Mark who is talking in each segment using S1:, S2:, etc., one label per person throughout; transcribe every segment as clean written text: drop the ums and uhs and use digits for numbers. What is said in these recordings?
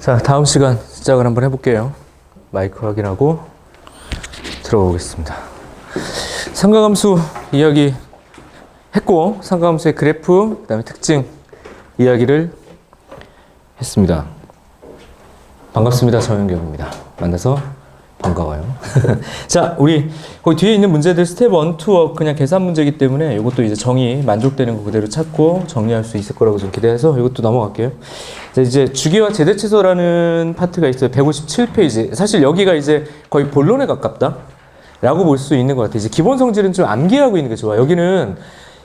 S1: 자, 다음 시간 시작을 한번 해볼게요. 마이크 확인하고 들어보겠습니다. 삼각함수 이야기 했고, 삼각함수의 그래프, 그 다음에 특징 이야기를 했습니다. 반갑습니다. 정현경입니다. 만나서 반가워요. 자, 우리 거기 뒤에 있는 문제들 스텝 1, 2업 그냥 계산 문제이기 때문에 이것도 이제 정의 만족되는 거 그대로 찾고 정리할 수 있을 거라고 좀 기대해서 이것도 넘어갈게요. 자, 이제 주기와 제대치소라는 파트가 있어요. 157페이지. 사실 여기가 이제 거의 본론에 가깝다 라고 볼 수 있는 것 같아요. 이제 기본 성질은 좀 암기하고 있는 게 좋아요. 여기는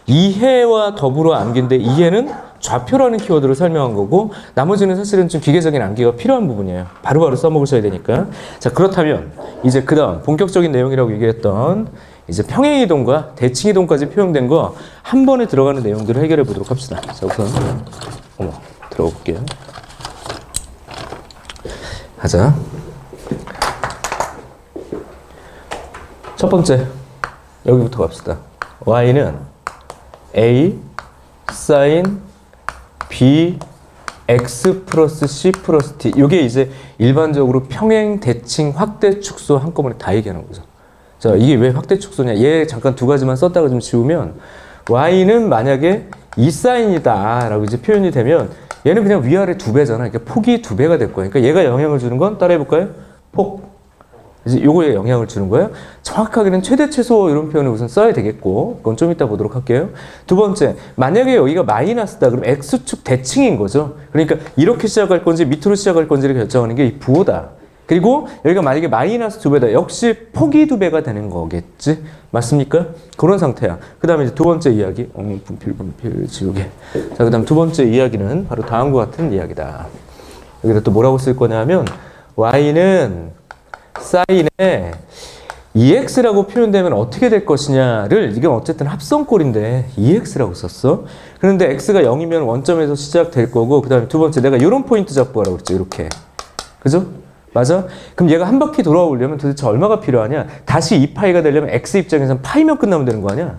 S1: 이해와 더불어 암기인데 이해는 좌표라는 키워드로 설명한 거고 나머지는 사실은 좀 기계적인 암기가 필요한 부분이에요. 바로바로 써먹으셔야 되니까. 자, 그렇다면 이제 그 다음 본격적인 내용이라고 얘기했던 이제 평행이동과 대칭이동까지 표현된 거 한 번에 들어가는 내용들을 해결해 보도록 합시다. 자, 우선 들어가 볼게요. 가자. 첫 번째 여기부터 갑시다. y는 a sin b x 플러스 c 플러스 t. 이게 이제 일반적으로 평행, 대칭, 확대, 축소 한꺼번에 다 얘기하는 거죠. 자, 이게 왜 확대 축소냐? 얘 잠깐 두 가지만 썼다가 좀 지우면 y는 만약에 이 사인이다 라고 이제 표현이 되면 얘는 그냥 위아래 두 배잖아. 그러니까 폭이 두 배가 될 거야. 그러니까 얘가 영향을 주는 건 따라해 볼까요? 폭. 이제 요거에 영향을 주는 거예요. 정확하게는 최대 최소 이런 표현을 우선 써야 되겠고 그건 좀 이따 보도록 할게요. 두 번째, 만약에 여기가 마이너스다 그럼 x축 대칭인 거죠. 그러니까 이렇게 시작할 건지 밑으로 시작할 건지를 결정하는 게 이 부호다. 그리고 여기가 만약에 마이너스 두 배다. 역시 폭이 두 배가 되는 거겠지. 맞습니까? 그런 상태야. 그 다음에 이제 두 번째 이야기. 분필 지우개. 자, 그 다음 두 번째 이야기는 바로 다음과 같은 이야기다. 여기다 또 뭐라고 쓸 거냐 하면 y는 사인에 EX라고 표현되면 어떻게 될 것이냐를 이건 어쨌든 합성꼴인데 EX라고 썼어. 그런데 X가 0이면 원점에서 시작될 거고 그 다음에 두 번째 내가 이런 포인트 잡고 하라고 그랬죠. 이렇게. 그죠? 맞아? 그럼 얘가 한 바퀴 돌아오려면 도대체 얼마가 필요하냐? 다시 2파이가 되려면 X 입장에서는 파이면 끝나면 되는 거 아니야?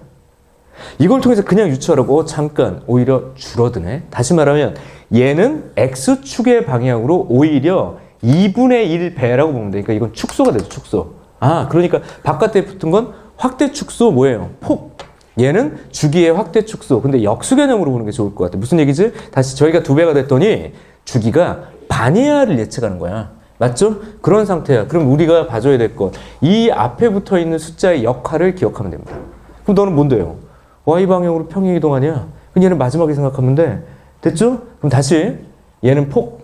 S1: 이걸 통해서 그냥 유추하라고 잠깐 오히려 줄어드네. 다시 말하면 얘는 X축의 방향으로 오히려 2분의 1배라고 보면 돼. 그러니까 이건 축소가 되죠, 축소. 아, 그러니까 바깥에 붙은 건 확대 축소 뭐예요? 폭. 얘는 주기의 확대 축소. 근데 역수 개념으로 보는 게 좋을 것 같아. 무슨 얘기지? 다시 저희가 두 배가 됐더니 주기가 반이하를 예측하는 거야. 맞죠? 그런 상태야. 그럼 우리가 봐줘야 될 것. 이 앞에 붙어 있는 숫자의 역할을 기억하면 됩니다. 그럼 너는 뭔데요? Y방향으로 평행 이동하냐? 그럼 얘는 마지막에 생각하면 돼. 됐죠? 그럼 다시 얘는 폭.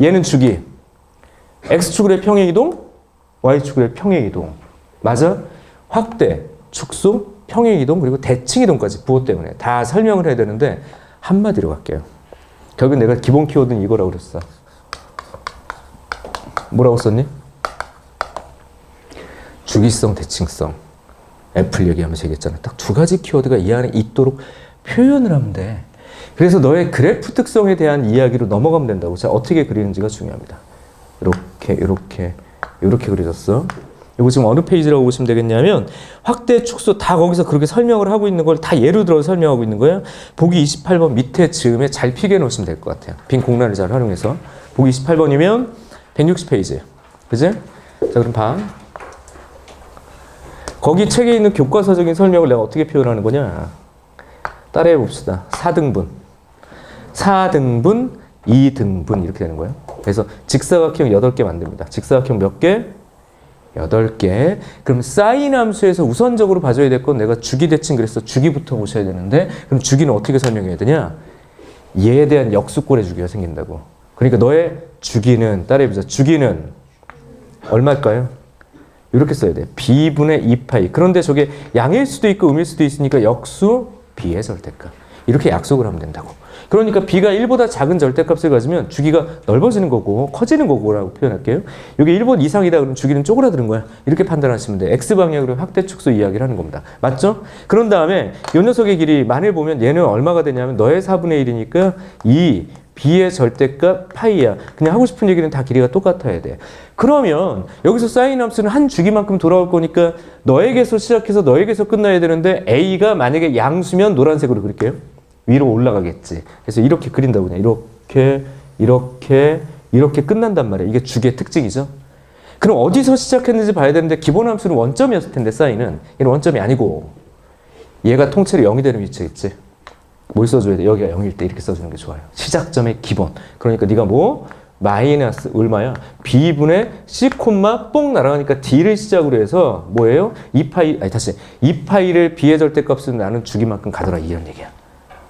S1: 얘는 주기. X축으로의 평행이동, Y축으로의 평행이동. 맞아? 확대, 축소, 평행이동, 그리고 대칭이동까지 부호 때문에 다 설명을 해야 되는데 한마디로 갈게요. 결국 내가 기본 키워드는 이거라고 그랬어. 뭐라고 썼니? 주기성, 대칭성. 애플 얘기하면서 얘기했잖아. 딱 두 가지 키워드가 이 안에 있도록 표현을 하면 돼. 그래서 너의 그래프 특성에 대한 이야기로 넘어가면 된다고. 자, 어떻게 그리는지가 중요합니다. 이렇게 그려졌어. 이거 지금 어느 페이지라고 보시면 되겠냐면 확대, 축소 다 거기서 그렇게 설명을 하고 있는 걸 다 예로 들어서 설명하고 있는 거예요. 보기 28번 밑에 즈음에 잘 피게 놓으시면 될 것 같아요. 빈 공란을 잘 활용해서. 보기 28번이면 160페이지. 그지? 자, 그럼 봐. 거기 책에 있는 교과서적인 설명을 내가 어떻게 표현하는 거냐. 따라해 봅시다. 4등분, 2등분 이렇게 되는 거예요. 그래서 직사각형 8개 만듭니다. 직사각형 몇 개? 8개. 그럼 사인 함수에서 우선적으로 봐줘야 될 건 내가 주기 대칭 그래서 주기부터 보셔야 되는데 그럼 주기는 어떻게 설명해야 되냐? 얘에 대한 역수꼴의 주기가 생긴다고. 그러니까 너의 주기는 따라해보자. 주기는 얼마일까요? 이렇게 써야 돼. b분의 2파이. 그런데 저게 양일 수도 있고 음일 수도 있으니까 역수 b의 절대값. 이렇게 약속을 하면 된다고. 그러니까 b가 1보다 작은 절대값을 가지면 주기가 넓어지는 거고 커지는 거고라고 표현할게요. 이게 1번 이상이다 그러면 주기는 쪼그라드는 거야. 이렇게 판단하시면 돼. x방향으로 확대 축소 이야기를 하는 겁니다. 맞죠? 그런 다음에 이 녀석의 길이 만일 보면 얘는 얼마가 되냐면 너의 4분의 1이니까 2 b의 절대값 파이야. 그냥 하고 싶은 얘기는 다 길이가 똑같아야 돼. 그러면 여기서 사인 함수는 한 주기만큼 돌아올 거니까 너에게서 시작해서 너에게서 끝나야 되는데 a가 만약에 양수면 노란색으로 그릴게요. 위로 올라가겠지. 그래서 이렇게 그린다고 그냥 이렇게 끝난단 말이에요. 이게 주기의 특징이죠. 그럼 어디서 시작했는지 봐야 되는데 기본 함수는 원점이었을 텐데 사인은 얘는 원점이 아니고 얘가 통째로 0이 되는 위치겠지. 뭘 써줘야 돼? 여기가 0일 때 이렇게 써주는 게 좋아요. 시작점의 기본. 그러니까 네가 뭐 마이너스 얼마야? b분의 c 콤마 뽕 날아가니까 d를 시작으로 해서 뭐예요? 2파이를 b의 절대값으로 나는 주기만큼 가더라 이런 얘기야.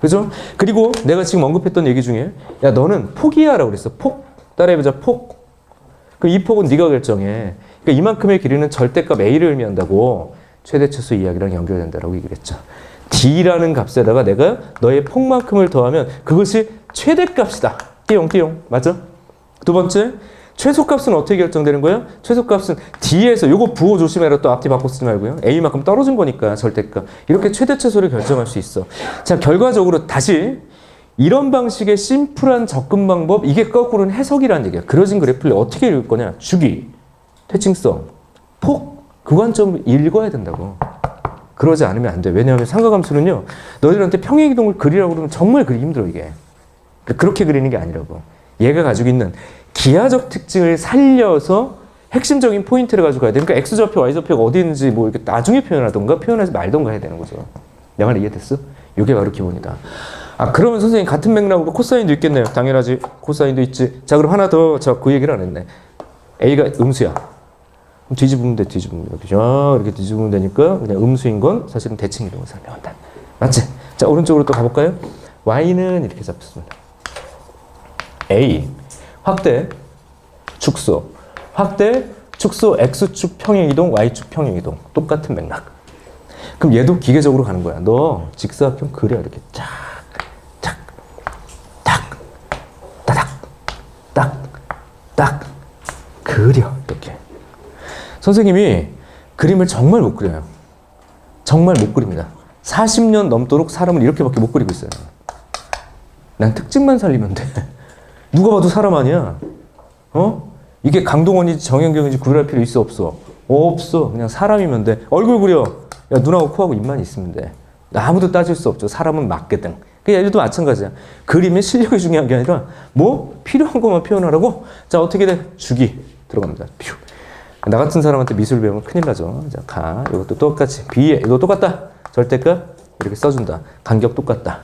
S1: 그죠? 그리고 내가 지금 언급했던 얘기 중에 야 너는 폭이야라고 그랬어. 폭. 따라해보자. 폭. 그럼 이 폭은 네가 결정해. 그러니까 이만큼의 길이는 절대값 a를 의미한다고 최대차수 이야기랑 연결된다라고 얘기를 했죠. d라는 값에다가 내가 너의 폭만큼을 더하면 그것이 최대값이다. 띠용. 맞아? 두 번째, 최소값은 어떻게 결정되는 거예요? 최소값은 d에서 요거 부호 조심해라. 또 앞뒤 바꿔 쓰지 말고요. a만큼 떨어진 거니까 절대값. 이렇게 최대최소를 결정할 수 있어. 자, 결과적으로 다시 이런 방식의 심플한 접근 방법, 이게 거꾸로는 해석이라는 얘기야. 그려진 그래프를 어떻게 읽을 거냐? 주기, 대칭성, 폭, 그 관점을 읽어야 된다고. 그러지 않으면 안 돼. 왜냐하면 삼각함수는요, 너희들한테 평행이동을 그리라고 그러면 정말 그리기 힘들어, 이게. 그렇게 그리는 게 아니라고. 얘가 가지고 있는 기하적 특징을 살려서 핵심적인 포인트를 가지고 가야 돼. 그러니까 X좌표, Y좌표가 어디 있는지 뭐 이렇게 나중에 표현하던가 표현하지 말던가 해야 되는 거죠. 내 말 이해됐어? 이게 바로 기본이다. 아, 그러면 선생님 같은 맥락으로 코사인도 있겠네요. 당연하지. 코사인도 있지. 자, 그럼 하나 더, 저 그 얘기를 안 했네. A가 음수야. 그럼 뒤집으면 돼, 이렇게 뒤집으면 되니까 그냥 음수인 건 사실은 대칭 이동을 설명한다. 맞지? 자, 오른쪽으로 또 가볼까요? Y는 이렇게 잡혔습니다. A, 확대, 축소. 확대, 축소, X축 평행이동, Y축 평행이동. 똑같은 맥락. 그럼 얘도 기계적으로 가는 거야. 너 직사각형 그려. 이렇게 쫙. 딱 그려. 이렇게 선생님이 그림을 정말 못 그려요. 정말 못 그립니다. 40년 넘도록 사람을 이렇게밖에 못 그리고 있어요. 난 특징만 살리면 돼. 누가 봐도 사람 아니야. 이게 강동원인지 정현경인지 구별할 필요 있어 없어? 없어. 그냥 사람이면 돼. 얼굴 그려. 야, 눈하고 코하고 입만 있으면 돼. 아무도 따질 수 없죠. 사람은 맞거든. 얘도 마찬가지야. 그림의 실력이 중요한 게 아니라 뭐 필요한 것만 표현하라고. 자, 어떻게 돼? 주기 들어갑니다. 퓨. 나 같은 사람한테 미술 배우면 큰일 나죠. 자, 가. 이것도 똑같이 B에 이거 똑같다. 절대값 이렇게 써준다. 간격 똑같다.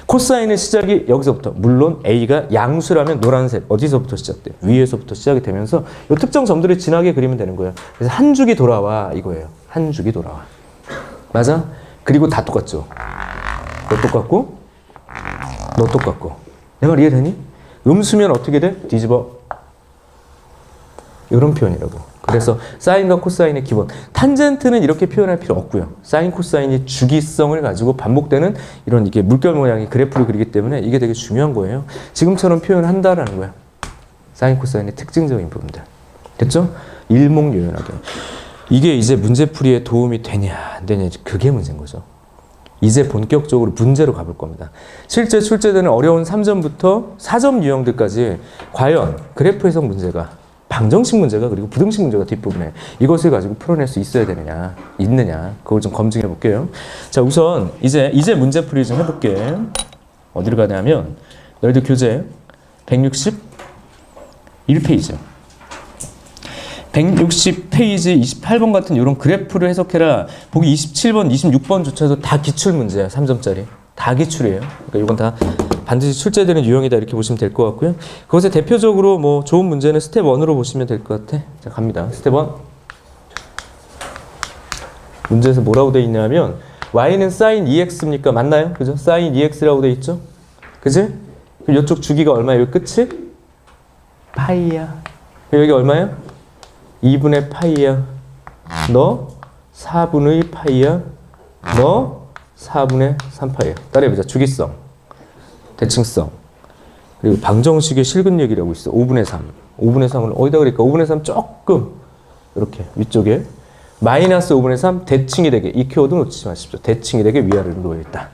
S1: 코사인의 시작이 여기서부터. 물론 A가 양수라면 노란색 어디서부터 시작돼? 위에서부터 시작이 되면서 이 특정 점들을 진하게 그리면 되는 거예요. 그래서 한 주기 돌아와 이거예요. 한 주기 돌아와. 맞아? 그리고 다 똑같죠. 너 똑같고 너 똑같고. 내 말 이해되니? 음수면 어떻게 돼? 뒤집어. 이런 표현이라고. 그래서 사인과 코사인의 기본. 탄젠트는 이렇게 표현할 필요 없고요. 사인, 코사인이 주기성을 가지고 반복되는 이런 이게 물결 모양의 그래프를 그리기 때문에 이게 되게 중요한 거예요. 지금처럼 표현한다라는 거야. 사인, 코사인의 특징적인 부분들. 됐죠? 일목요연하게. 이게 이제 문제풀이에 도움이 되냐 안 되냐 그게 문제인 거죠. 이제 본격적으로 문제로 가볼 겁니다. 실제 출제되는 어려운 3점부터 4점 유형들까지 과연 그래프 해석 문제가 방정식 문제가 그리고 부등식 문제가 뒷부분에 이것을 가지고 풀어낼 수 있어야 되느냐 있느냐 그걸 좀 검증해 볼게요. 자, 우선 이제 문제풀이 좀 해볼게. 어디로 가냐면 너희들 교재 161페이지 160페이지 28번 같은 이런 그래프를 해석해라. 보기 27번, 26번조차도 다 기출문제야. 3점짜리. 다 기출이에요. 그러니까 이건 다 반드시 출제되는 유형이다. 이렇게 보시면 될 것 같고요. 그것에 대표적으로 뭐 좋은 문제는 스텝 1으로 보시면 될 것 같아. 자, 갑니다. 스텝 1. 문제에서 뭐라고 돼 있냐면 y는 sin 2x입니까? 맞나요? 그죠? sin 2x라고 돼 있죠? 그지? 그럼 이쪽 주기가 얼마예요? 여기 끝이? 파이야. 여기 얼마야? 2분의 파이야. 너 4분의 파이야. 너 4분의 3파이야. 따라해보자. 주기성, 대칭성, 그리고 방정식의 실근력이라고 있어. 5분의 3. 5분의 3은 어디다 그럴까? 5분의 3 조금 이렇게 위쪽에 마이너스 5분의 3 대칭이 되게. 이 키워드 놓치지 마십시오. 대칭이 되게 위아래로 놓여있다.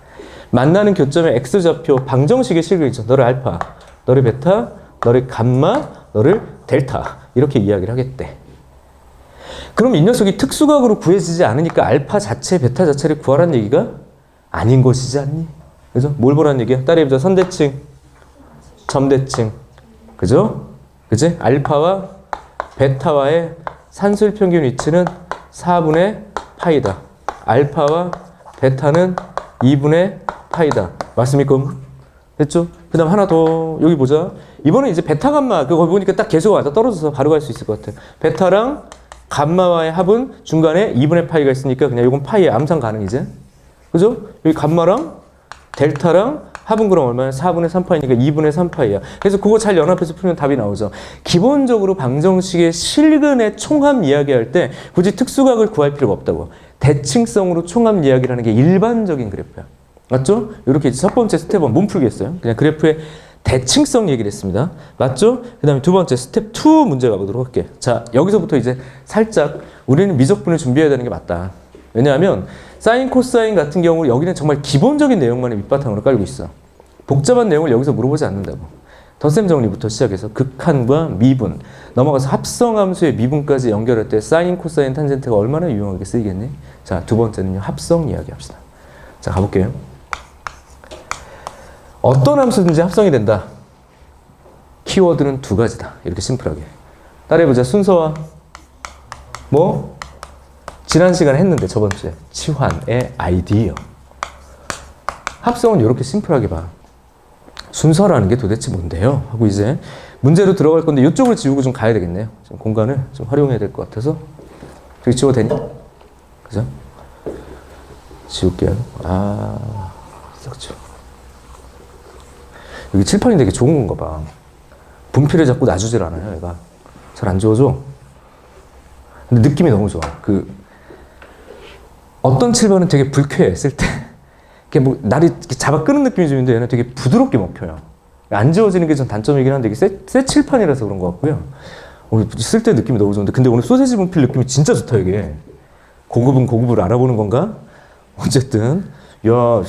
S1: 만나는 교점의 x좌표 방정식의 실근이죠. 너를 알파, 너를 베타, 너를 감마, 너를 델타 이렇게 이야기를 하겠대. 그럼 이 녀석이 특수각으로 구해지지 않으니까 알파 자체, 베타 자체를 구하라는 얘기가 아닌 것이지 않니? 그죠? 뭘 보라는 얘기야? 따라해보자. 선대칭, 점대칭, 그죠? 그지? 알파와 베타와의 산술 평균 위치는 4분의 파이다. 알파와 베타는 2분의 파이다. 맞습니까? 됐죠? 그 다음 하나 더 여기 보자. 이번엔 이제 베타 감마 그거 보니까 딱 계수가 맞아 떨어져서 바로 갈 수 있을 것 같아. 베타랑 감마와의 합은 중간에 2분의 파이가 있으니까 그냥 이건 파이에 암산 가능 이제. 그죠? 여기 감마랑 델타랑 합은 그럼 얼마야? 4분의 3파이니까 2분의 3파이야. 그래서 그거 잘 연합해서 풀면 답이 나오죠. 기본적으로 방정식의 실근의 총합 이야기할 때 굳이 특수각을 구할 필요가 없다고. 대칭성으로 총합 이야기라는 게 일반적인 그래프야. 맞죠? 이렇게 첫 번째 스텝1 몸풀기 했어요. 그냥 그래프의 대칭성 얘기를 했습니다. 맞죠? 그 다음에 두 번째 스텝 2 문제 가보도록 할게. 자, 여기서부터 이제 살짝 우리는 미적분을 준비해야 되는 게 맞다. 왜냐하면 사인, 코사인 같은 경우 여기는 정말 기본적인 내용만을 밑바탕으로 깔고 있어. 복잡한 내용을 여기서 물어보지 않는다고. 덧셈 정리부터 시작해서 극한과 미분, 넘어가서 합성함수의 미분까지 연결할 때 사인, 코사인, 탄젠트가 얼마나 유용하게 쓰이겠니? 자, 두 번째는요. 합성 이야기 합시다. 자, 가볼게요. 어떤 함수든지 합성이 된다. 키워드는 두 가지다. 이렇게 심플하게. 따라해보자. 순서와 뭐? 지난 시간에 했는데 저번 주에 치환의 아이디어. 합성은 이렇게 심플하게 봐. 순서라는 게 도대체 뭔데요? 하고 이제 문제로 들어갈 건데 이쪽을 지우고 좀 가야 되겠네요. 좀 공간을 좀 활용해야 될 것 같아서. 저기 지워도 되니? 그죠? 지울게요. 싹 지워. 여기 칠판이 되게 좋은 건가 봐. 분필을 자꾸 놔주질 않아요, 얘가. 잘 안 지워져. 근데 느낌이 너무 좋아. 어떤 칠판은 되게 불쾌해, 쓸 때. 이게 뭐, 날이 잡아 끄는 느낌이 좀 있는데 얘는 되게 부드럽게 먹혀요. 안 지워지는 게 전 단점이긴 한데 이게 새 칠판이라서 그런 것 같고요. 쓸 때 느낌이 너무 좋은데. 근데 오늘 소세지 분필 느낌이 진짜 좋다, 이게. 고급은 고급을 알아보는 건가? 어쨌든. 야,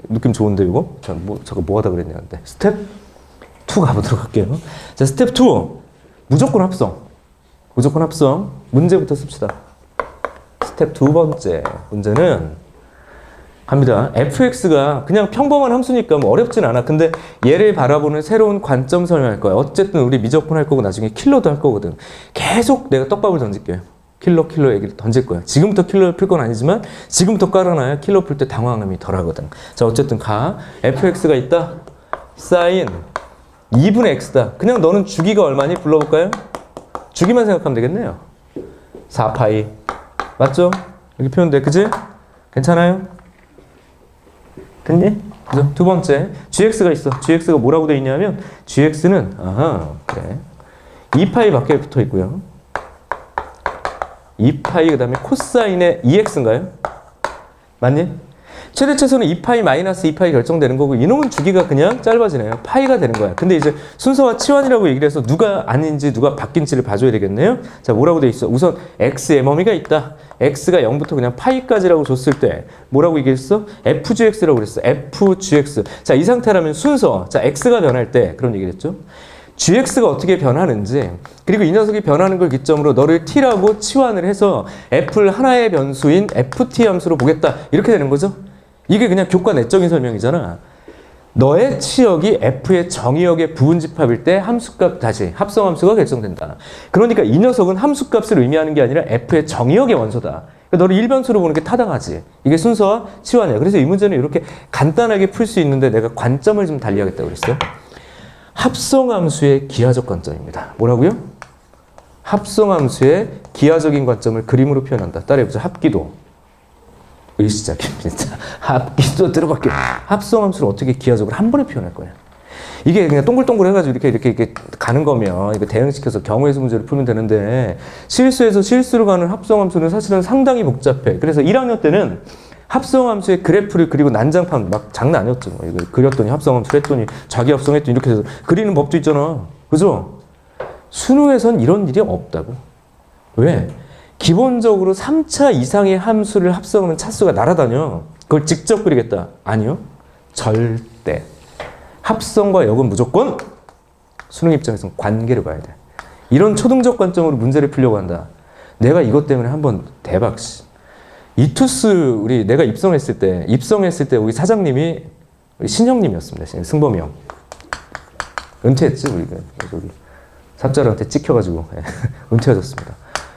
S1: 느낌 좋은데, 이거? 잠깐 뭐 하다 그랬냐, 근데. 스텝 2 가보도록 할게요. 자, 스텝 2. 무조건 합성. 무조건 합성. 문제부터 씁시다. 스텝 두 번째 문제는 갑니다. fx가 그냥 평범한 함수니까 뭐 어렵진 않아. 근데 얘를 바라보는 새로운 관점 설명할 거야. 어쨌든 우리 미적분 할 거고 나중에 킬러도 할 거거든. 계속 내가 떡밥을 던질게요. 킬러 얘기를 던질 거야. 지금부터 킬러를 풀 건 아니지만 지금부터 깔아놔야 킬러 풀 때 당황함이 덜 하거든. 자, 어쨌든 fx가 있다. 사인 2분의 x다. 그냥 너는 주기가 얼마니? 불러볼까요? 주기만 생각하면 되겠네요. 4파이. 맞죠? 여기 표현돼. 그지? 괜찮아요? 됐니? 그죠? 두 번째, gx가 있어. gx가 뭐라고 돼 있냐면 gx는 그래. 2파이 밖에 붙어 있고요. 2파이 그 다음에 코사인의 2x인가요? 맞니? 최대 최소는 2파이 마이너스 2파이 결정되는 거고 이놈은 주기가 그냥 짧아지네요. 파이가 되는 거야. 근데 이제 순서와 치환이라고 얘기를 해서 누가 아닌지 누가 바뀐지를 봐줘야 되겠네요. 자, 뭐라고 돼 있어? 우선 x의 범위가 있다. x가 0부터 그냥 파이까지라고 줬을 때 뭐라고 얘기했어? fgx라고 그랬어. fgx. 자, 이 상태라면 순서. 자, x가 변할 때 그런 얘기를 했죠. gx가 어떻게 변하는지 그리고 이 녀석이 변하는 걸 기점으로 너를 t라고 치환을 해서 f를 하나의 변수인 ft 함수로 보겠다. 이렇게 되는 거죠. 이게 그냥 교과 내적인 설명이잖아. 너의 치역이 f의 정의역의 부분집합일 때 함수값 다시 합성함수가 결정된다. 그러니까 이 녀석은 함수값을 의미하는 게 아니라 f의 정의역의 원소다. 그러니까 너를 일변수로 보는 게 타당하지. 이게 순서와 치환이야. 그래서 이 문제는 이렇게 간단하게 풀 수 있는데 내가 관점을 좀 달리하겠다고 그랬어요. 합성함수의 기하적 관점입니다. 뭐라고요? 합성함수의 기하적인 관점을 그림으로 표현한다. 따라해보자. 합기도. 시작입니다. 합기도 들어갈게요. 합성함수를 어떻게 기하적으로 한 번에 표현할 거냐. 이게 그냥 동글동글 해가지고 이렇게 가는 거면 이거 대응시켜서 경우에서 문제를 풀면 되는데 실수에서 실수로 가는 합성함수는 사실은 상당히 복잡해. 그래서 1학년 때는 합성함수의 그래프를 그리고 난장판 막 장난 아니었죠. 뭐 이거 그렸더니 합성함수를 했더니 자기 합성했더니 이렇게 해서 그리는 법도 있잖아. 그죠? 수능에선 이런 일이 없다고. 왜? 기본적으로 3차 이상의 함수를 합성하면 차수가 날아다녀. 그걸 직접 그리겠다. 아니요. 절대. 합성과 역은 무조건 수능 입장에서는 관계를 봐야 돼. 이런 초등적 관점으로 문제를 풀려고 한다. 내가 이것 때문에 한번 대박. 이투스 내가 입성했을 때 우리 사장님이 우리 신형님이었습니다. 승범이 형. 은퇴했지 우리가. 우리 삽자루한테 찍혀가지고 은퇴가 졌습니다.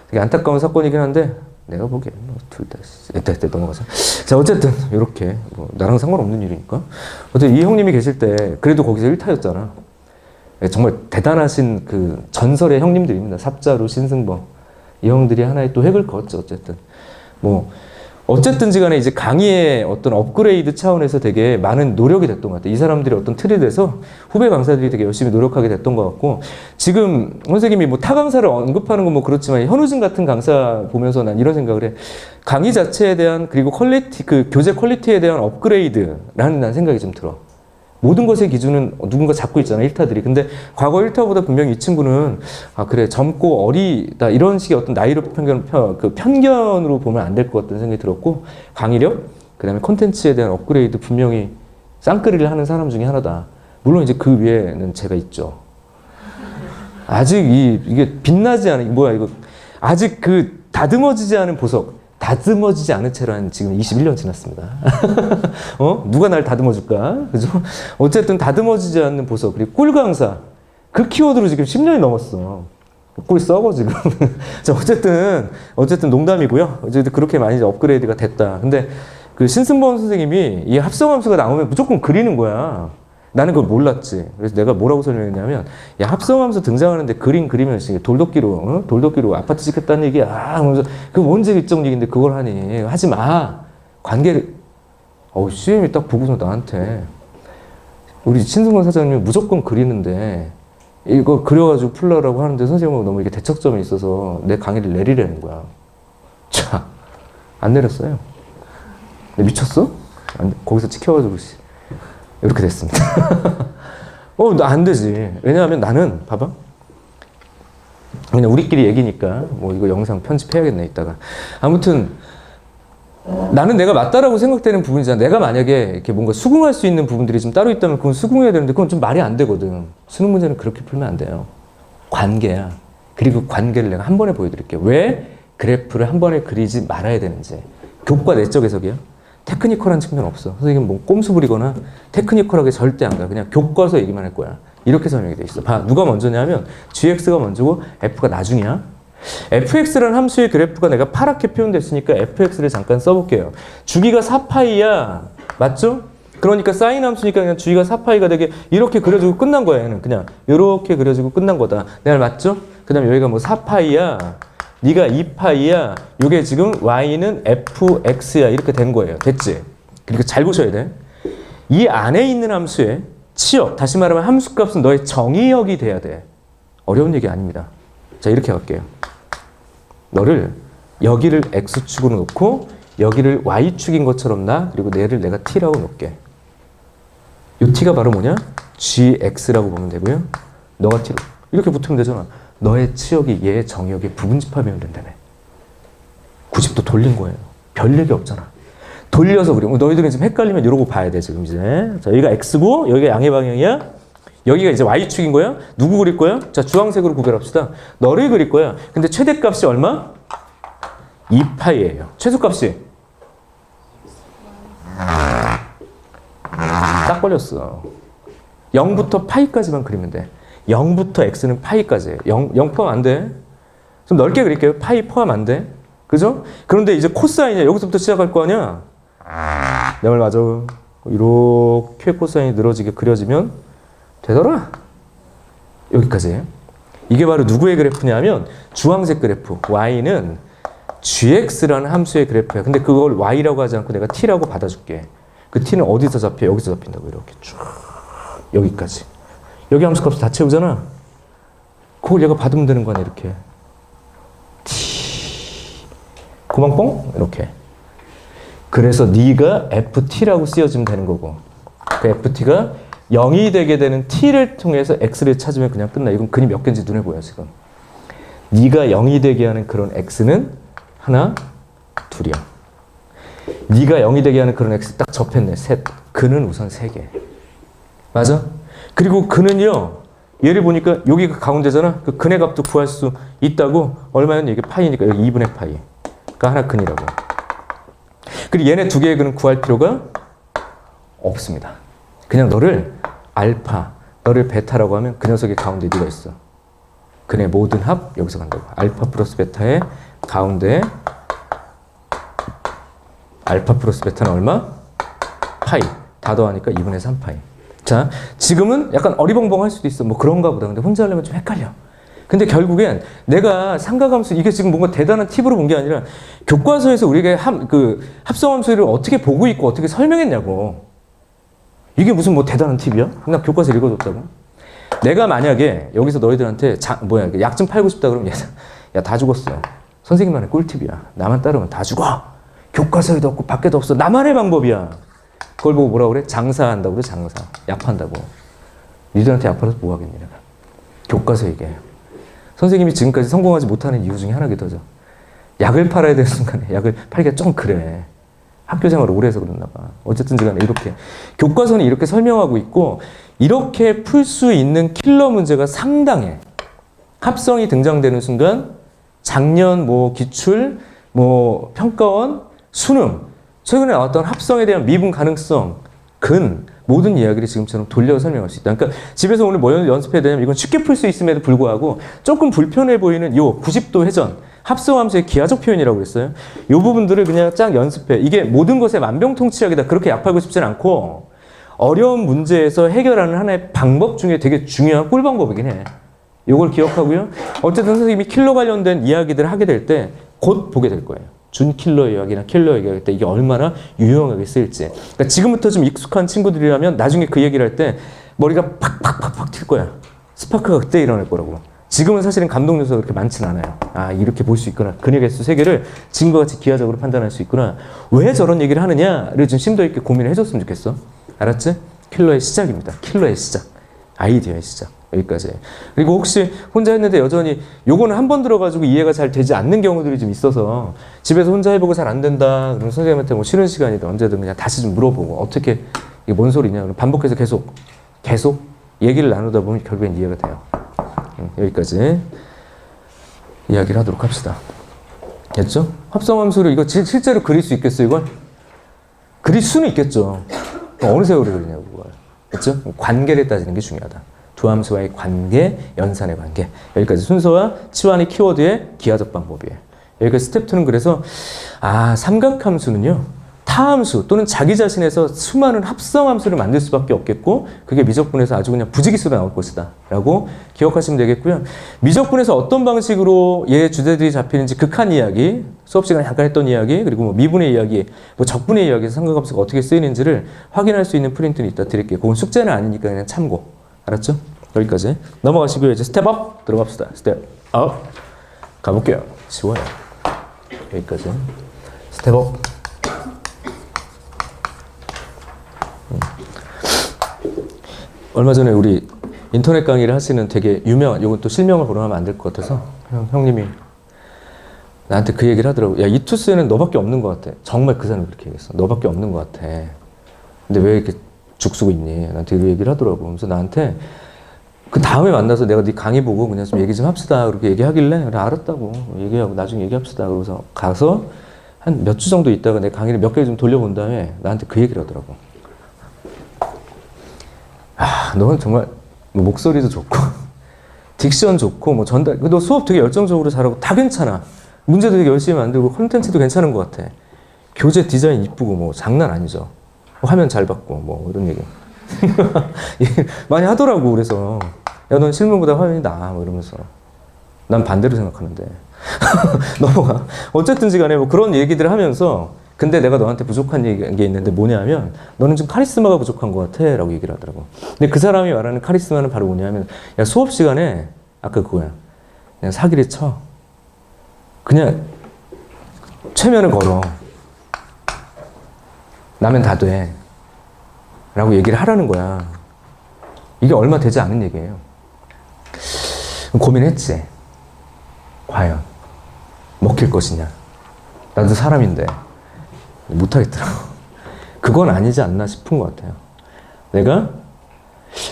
S1: 되게 안타까운 사건이긴 한데 내가 보기엔 둘 다 일단 넘어가자. 자 어쨌든 이렇게 뭐 나랑 상관없는 일이니까. 어쨌든 이 형님이 계실 때 그래도 거기서 1타였잖아. 정말 대단하신 그 전설의 형님들입니다. 삽자루, 신승범 이 형들이 하나의 또 획을 그었죠. 어쨌든 뭐 어쨌든지 간에 이제 강의의 어떤 업그레이드 차원에서 되게 많은 노력이 됐던 것 같아요. 이 사람들이 어떤 틀이 돼서 후배 강사들이 되게 열심히 노력하게 됐던 것 같고, 지금 선생님이 뭐 타 강사를 언급하는 건 뭐 그렇지만 현우진 같은 강사 보면서 난 이런 생각을 해. 강의 자체에 대한, 그리고 퀄리티, 그 교재 퀄리티에 대한 업그레이드라는 난 생각이 좀 들어. 모든 것의 기준은 누군가 잡고 있잖아, 1타들이. 근데 과거 1타보다 분명히 이 친구는, 아, 그래, 젊고 어리다, 이런 식의 어떤 나이로 편견으로 보면 안 될 것 같다는 생각이 들었고, 강의력, 그 다음에 콘텐츠에 대한 업그레이드 분명히 쌍끌이를 하는 사람 중에 하나다. 물론 이제 그 위에는 제가 있죠. 아직 이게 빛나지 않은, 뭐야, 이거. 아직 그 다듬어지지 않은 보석. 다듬어지지 않은 채로 한 지금 21년 지났습니다. 누가 날 다듬어줄까? 그죠? 어쨌든 다듬어지지 않는 보석. 그리고 꿀 강사. 그 키워드로 지금 10년이 넘었어. 꿀 썩어, 지금. 자, 어쨌든 농담이고요. 어쨌든 그렇게 많이 이제 업그레이드가 됐다. 근데 그 신승범 선생님이 이 합성함수가 나오면 무조건 그리는 거야. 나는 그걸 몰랐지. 그래서 내가 뭐라고 설명했냐면, 야, 합성함수 등장하는데 그림 그리면 돌도끼로 아파트 짓겠다는 얘기야. 하면서 그 뭔지 일정 얘기인데 그걸 하니. 하지 마. 관계를. CM이 딱 보고서 나한테, 우리 신승원 사장님이 무조건 그리는데, 이거 그려가지고 풀라라고 하는데 선생님하고 너무 이게 대척점이 있어서 내 강의를 내리라는 거야. 자, 안 내렸어요. 미쳤어? 거기서 찍혀가지고, 이렇게 됐습니다. 안 되지. 왜냐하면 나는, 봐봐. 그냥 우리끼리 얘기니까, 뭐 이거 영상 편집해야겠네, 이따가. 아무튼, 나는 내가 맞다라고 생각되는 부분이잖아. 내가 만약에 이렇게 뭔가 수긍할 수 있는 부분들이 좀 따로 있다면 그건 수긍해야 되는데, 그건 좀 말이 안 되거든. 수능 문제는 그렇게 풀면 안 돼요. 관계야. 그리고 관계를 내가 한 번에 보여드릴게요. 왜 그래프를 한 번에 그리지 말아야 되는지. 교과 내적 해석이야. 테크니컬한 측면 없어. 선생님 뭐 꼼수 부리거나 테크니컬하게 절대 안 가. 그냥 교과서 얘기만 할 거야. 이렇게 설명이 돼 있어. 봐, 누가 먼저냐면 gx가 먼저고 f가 나중이야. fx라는 함수의 그래프가 내가 파랗게 표현됐으니까 fx를 잠깐 써볼게요. 주기가 4파이야. 맞죠? 그러니까 사인 함수니까 그냥 주기가 4파이가 되게 이렇게 그려주고 끝난 거야. 얘는 그냥 이렇게 그려주고 끝난 거다. 내 말 맞죠? 그 다음에 여기가 뭐 4파이야. 네가 2파이야. 이게 지금 y는 fx야. 이렇게 된 거예요. 됐지? 그리고 잘 보셔야 돼. 이 안에 있는 함수의 치역, 다시 말하면 함수값은 너의 정의역이 돼야 돼. 어려운 얘기 아닙니다. 자, 이렇게 할게요. 너를 여기를 x축으로 놓고 여기를 y축인 것처럼 놔. 그리고 얘를 내가 t라고 놓을게. 이 t가 바로 뭐냐? gx라고 보면 되고요. 너가 t로 이렇게 붙으면 되잖아. 너의 치역이 얘의 정의역의 부분집합이면 된다며. 90도 돌린 거예요. 별 얘기 없잖아. 돌려서 그리고 너희들은 지금 헷갈리면 이러고 봐야 돼, 지금 이제. 자, 여기가 x고, 여기가 양의 방향이야. 여기가 이제 y축인 거야. 누구 그릴 거야? 자, 주황색으로 구별합시다. 너를 그릴 거야. 근데 최대값이 얼마? 2파이예요. 최소값이. 딱 걸렸어. 0부터 파이까지만 그리면 돼. 0부터 x는 파이까지예요. 0 포함 안 돼. 좀 넓게 그릴게요. 파이 포함 안 돼. 그죠? 그런데 이제 코사인이야. 여기서부터 시작할 거 아니야? 내 말 맞아. 이렇게 코사인이 늘어지게 그려지면 되더라. 여기까지. 이게 바로 누구의 그래프냐면 주황색 그래프. y는 gx라는 함수의 그래프야. 근데 그걸 y라고 하지 않고 내가 t라고 받아줄게. 그 t는 어디서 잡혀? 여기서 잡힌다고. 이렇게 쭉. 여기까지. 여기 함수값을 다 채우잖아. 그걸 얘가 받으면 되는 거야, 이렇게. T. 구멍뽕? 이렇게. 그래서 네가 FT라고 쓰여지면 되는 거고. 그 FT가 0이 되게 되는 T를 통해서 X를 찾으면 그냥 끝나. 이건 근이 몇 개인지 눈에 보여, 지금. 네가 0이 되게 하는 그런 X는 하나, 둘이야. 네가 0이 되게 하는 그런 X 딱 접했네, 셋. 근은 우선 3개. 맞아? 그리고 근은요, 얘를 보니까 여기가 가운데잖아. 그 근의 값도 구할 수 있다고. 얼마였니? 이게 파이니까 여기 2분의 파이. 그러니까 하나 근이라고. 그리고 얘네 두 개의 근은 구할 필요가 없습니다. 그냥 너를 알파, 너를 베타라고 하면 그 녀석의 가운데 네가 있어. 그네 모든 합 여기서 간다고. 알파 플러스 베타의 가운데 알파 플러스 베타는 얼마? 파이. 다 더하니까 2분의 3파이. 자, 지금은 약간 어리벙벙할 수도 있어. 뭐 그런가 보다. 근데 혼자 하려면 좀 헷갈려. 근데 결국엔 내가 상가함수, 이게 지금 뭔가 대단한 팁으로 본 게 아니라 교과서에서 우리가 합성함수를 어떻게 보고 있고 어떻게 설명했냐고. 이게 무슨 뭐 대단한 팁이야? 그냥 교과서 읽어줬다고. 내가 만약에 여기서 너희들한테 약 좀 팔고 싶다 그러면 야, 다 죽었어. 선생님만의 꿀팁이야. 나만 따르면 다 죽어. 교과서에도 없고 밖에도 없어. 나만의 방법이야. 그걸 보고 뭐라 그래? 장사한다고 그래, 장사. 약 판다고. 니들한테 약 팔아서 뭐 하겠니, 내가. 교과서 얘기해. 선생님이 지금까지 성공하지 못하는 이유 중에 하나기도 하죠. 약을 팔아야 되는 순간에 약을 팔기가 좀 그래. 학교 생활을 오래 해서 그랬나 봐. 어쨌든 간에 이렇게. 교과서는 이렇게 설명하고 있고, 이렇게 풀 수 있는 킬러 문제가 상당해. 합성이 등장되는 순간, 작년 뭐 기출, 뭐 평가원, 수능, 최근에 나왔던 합성에 대한 미분 가능성, 모든 이야기를 지금처럼 돌려 설명할 수 있다. 그러니까 집에서 오늘 뭐 연습해야 되냐면 이건 쉽게 풀 수 있음에도 불구하고 조금 불편해 보이는 요 90도 회전, 합성함수의 기하적 표현이라고 그랬어요. 요 부분들을 그냥 쫙 연습해. 이게 모든 것에 만병통치약이다. 그렇게 약팔고 싶진 않고 어려운 문제에서 해결하는 하나의 방법 중에 되게 중요한 꿀방법이긴 해. 요걸 기억하고요. 어쨌든 선생님이 킬러 관련된 이야기들을 하게 될 때 곧 보게 될 거예요. 준킬러 이야기나 킬러 이야기할 때 이게 얼마나 유용하게 쓰일지. 그러니까 지금부터 좀 익숙한 친구들이라면 나중에 그 얘기를 할 때 머리가 팍팍팍팍 튈 거야. 스파크가 그때 일어날 거라고. 지금은 사실은 감동 요소가 그렇게 많진 않아요. 아, 이렇게 볼 수 있구나. 근의 개수 세계를 지금과 같이 기하적으로 판단할 수 있구나. 왜 저런 얘기를 하느냐를 좀 심도 있게 고민을 해줬으면 좋겠어. 알았지? 킬러의 시작입니다. 킬러의 시작. 아이디어의 시작. 여기까지. 그리고 혹시 혼자 했는데 여전히 요거는 한 번 들어가지고 이해가 잘 되지 않는 경우들이 좀 있어서 집에서 혼자 해보고 잘 안 된다. 그럼 선생님한테 뭐 쉬는 시간이든 언제든 그냥 다시 좀 물어보고 어떻게 이게 뭔 소리냐. 그럼 반복해서 계속 얘기를 나누다 보면 결국엔 이해가 돼요. 여기까지 이야기를 하도록 합시다. 됐죠? 합성함수를 이거 실제로 그릴 수 있겠어요, 이걸? 그릴 수는 있겠죠. 어느 세월에 그리냐고, 그걸. 됐죠? 관계를 따지는 게 중요하다. 두 함수와의 관계, 연산의 관계. 여기까지 순서와 치환의 키워드의 기하적 방법이에요. 여기까지 스텝 2는 그래서 삼각함수는요. 타함수 또는 자기 자신에서 수많은 합성함수를 만들 수밖에 없겠고 그게 미적분에서 아주 그냥 부지기수로 나올 것이다 라고 기억하시면 되겠고요. 미적분에서 어떤 방식으로 얘 주제들이 잡히는지 극한 이야기, 수업 시간에 잠깐 했던 이야기, 그리고 뭐 미분의 이야기, 뭐 적분의 이야기에서 삼각함수가 어떻게 쓰이는지를 확인할 수 있는 프린트는 이따 드릴게요. 그건 숙제는 아니니까 그냥 참고. 알았죠? 여기까지 넘어가시고요. 이제 스텝업 들어갑시다. 스텝업 가볼게요. 쉬워요. 여기까지 스텝업. 얼마 전에 우리 인터넷 강의를 하시는 되게 유명한, 이건 또 실명을 거론하면 안 될 것 같아서 형님이 나한테 그 얘기를 하더라고. 야, 이 투스에는 너밖에 없는 것 같아. 정말 그 사람이 그렇게 얘기했어. 너밖에 없는 것 같아. 근데 왜 이렇게 죽쓰고 있니? 나한테 그 얘기를 하더라고. 그래서 나한테 그 다음에 만나서 내가 네 강의 보고 그냥 좀 얘기 좀 합시다. 그렇게 얘기하길래 그래, 알았다고. 얘기하고 나중에 얘기합시다. 그러고서 가서 한 몇 주 정도 있다가 내 강의를 몇 개를 좀 돌려본 다음에 나한테 그 얘기를 하더라고. 너는 정말 뭐 목소리도 좋고 딕션 좋고 뭐 전달, 너 수업 되게 열정적으로 잘하고 다 괜찮아. 문제도 되게 열심히 만들고 콘텐츠도 괜찮은 것 같아. 교재 디자인 이쁘고 뭐 장난 아니죠. 화면 잘 받고 뭐 이런 얘기 많이 하더라고. 그래서 야, 넌 실물보다 화면이 나아 뭐 이러면서. 난 반대로 생각하는데 넘어가. 어쨌든지 간에 뭐 그런 얘기들을 하면서 근데 내가 너한테 부족한 게 있는데 뭐냐면 너는 좀 카리스마가 부족한 것 같아 라고 얘기를 하더라고. 근데 그 사람이 말하는 카리스마는 바로 뭐냐면 야, 수업 시간에 아까 그거야. 그냥 사기를 쳐. 그냥 최면을 걸어. 나면 다 돼 라고 얘기를 하라는 거야. 이게 얼마 되지 않은 얘기예요. 고민했지. 과연 먹힐 것이냐. 나도 사람인데 못하겠더라고. 그건 아니지 않나 싶은 것 같아요.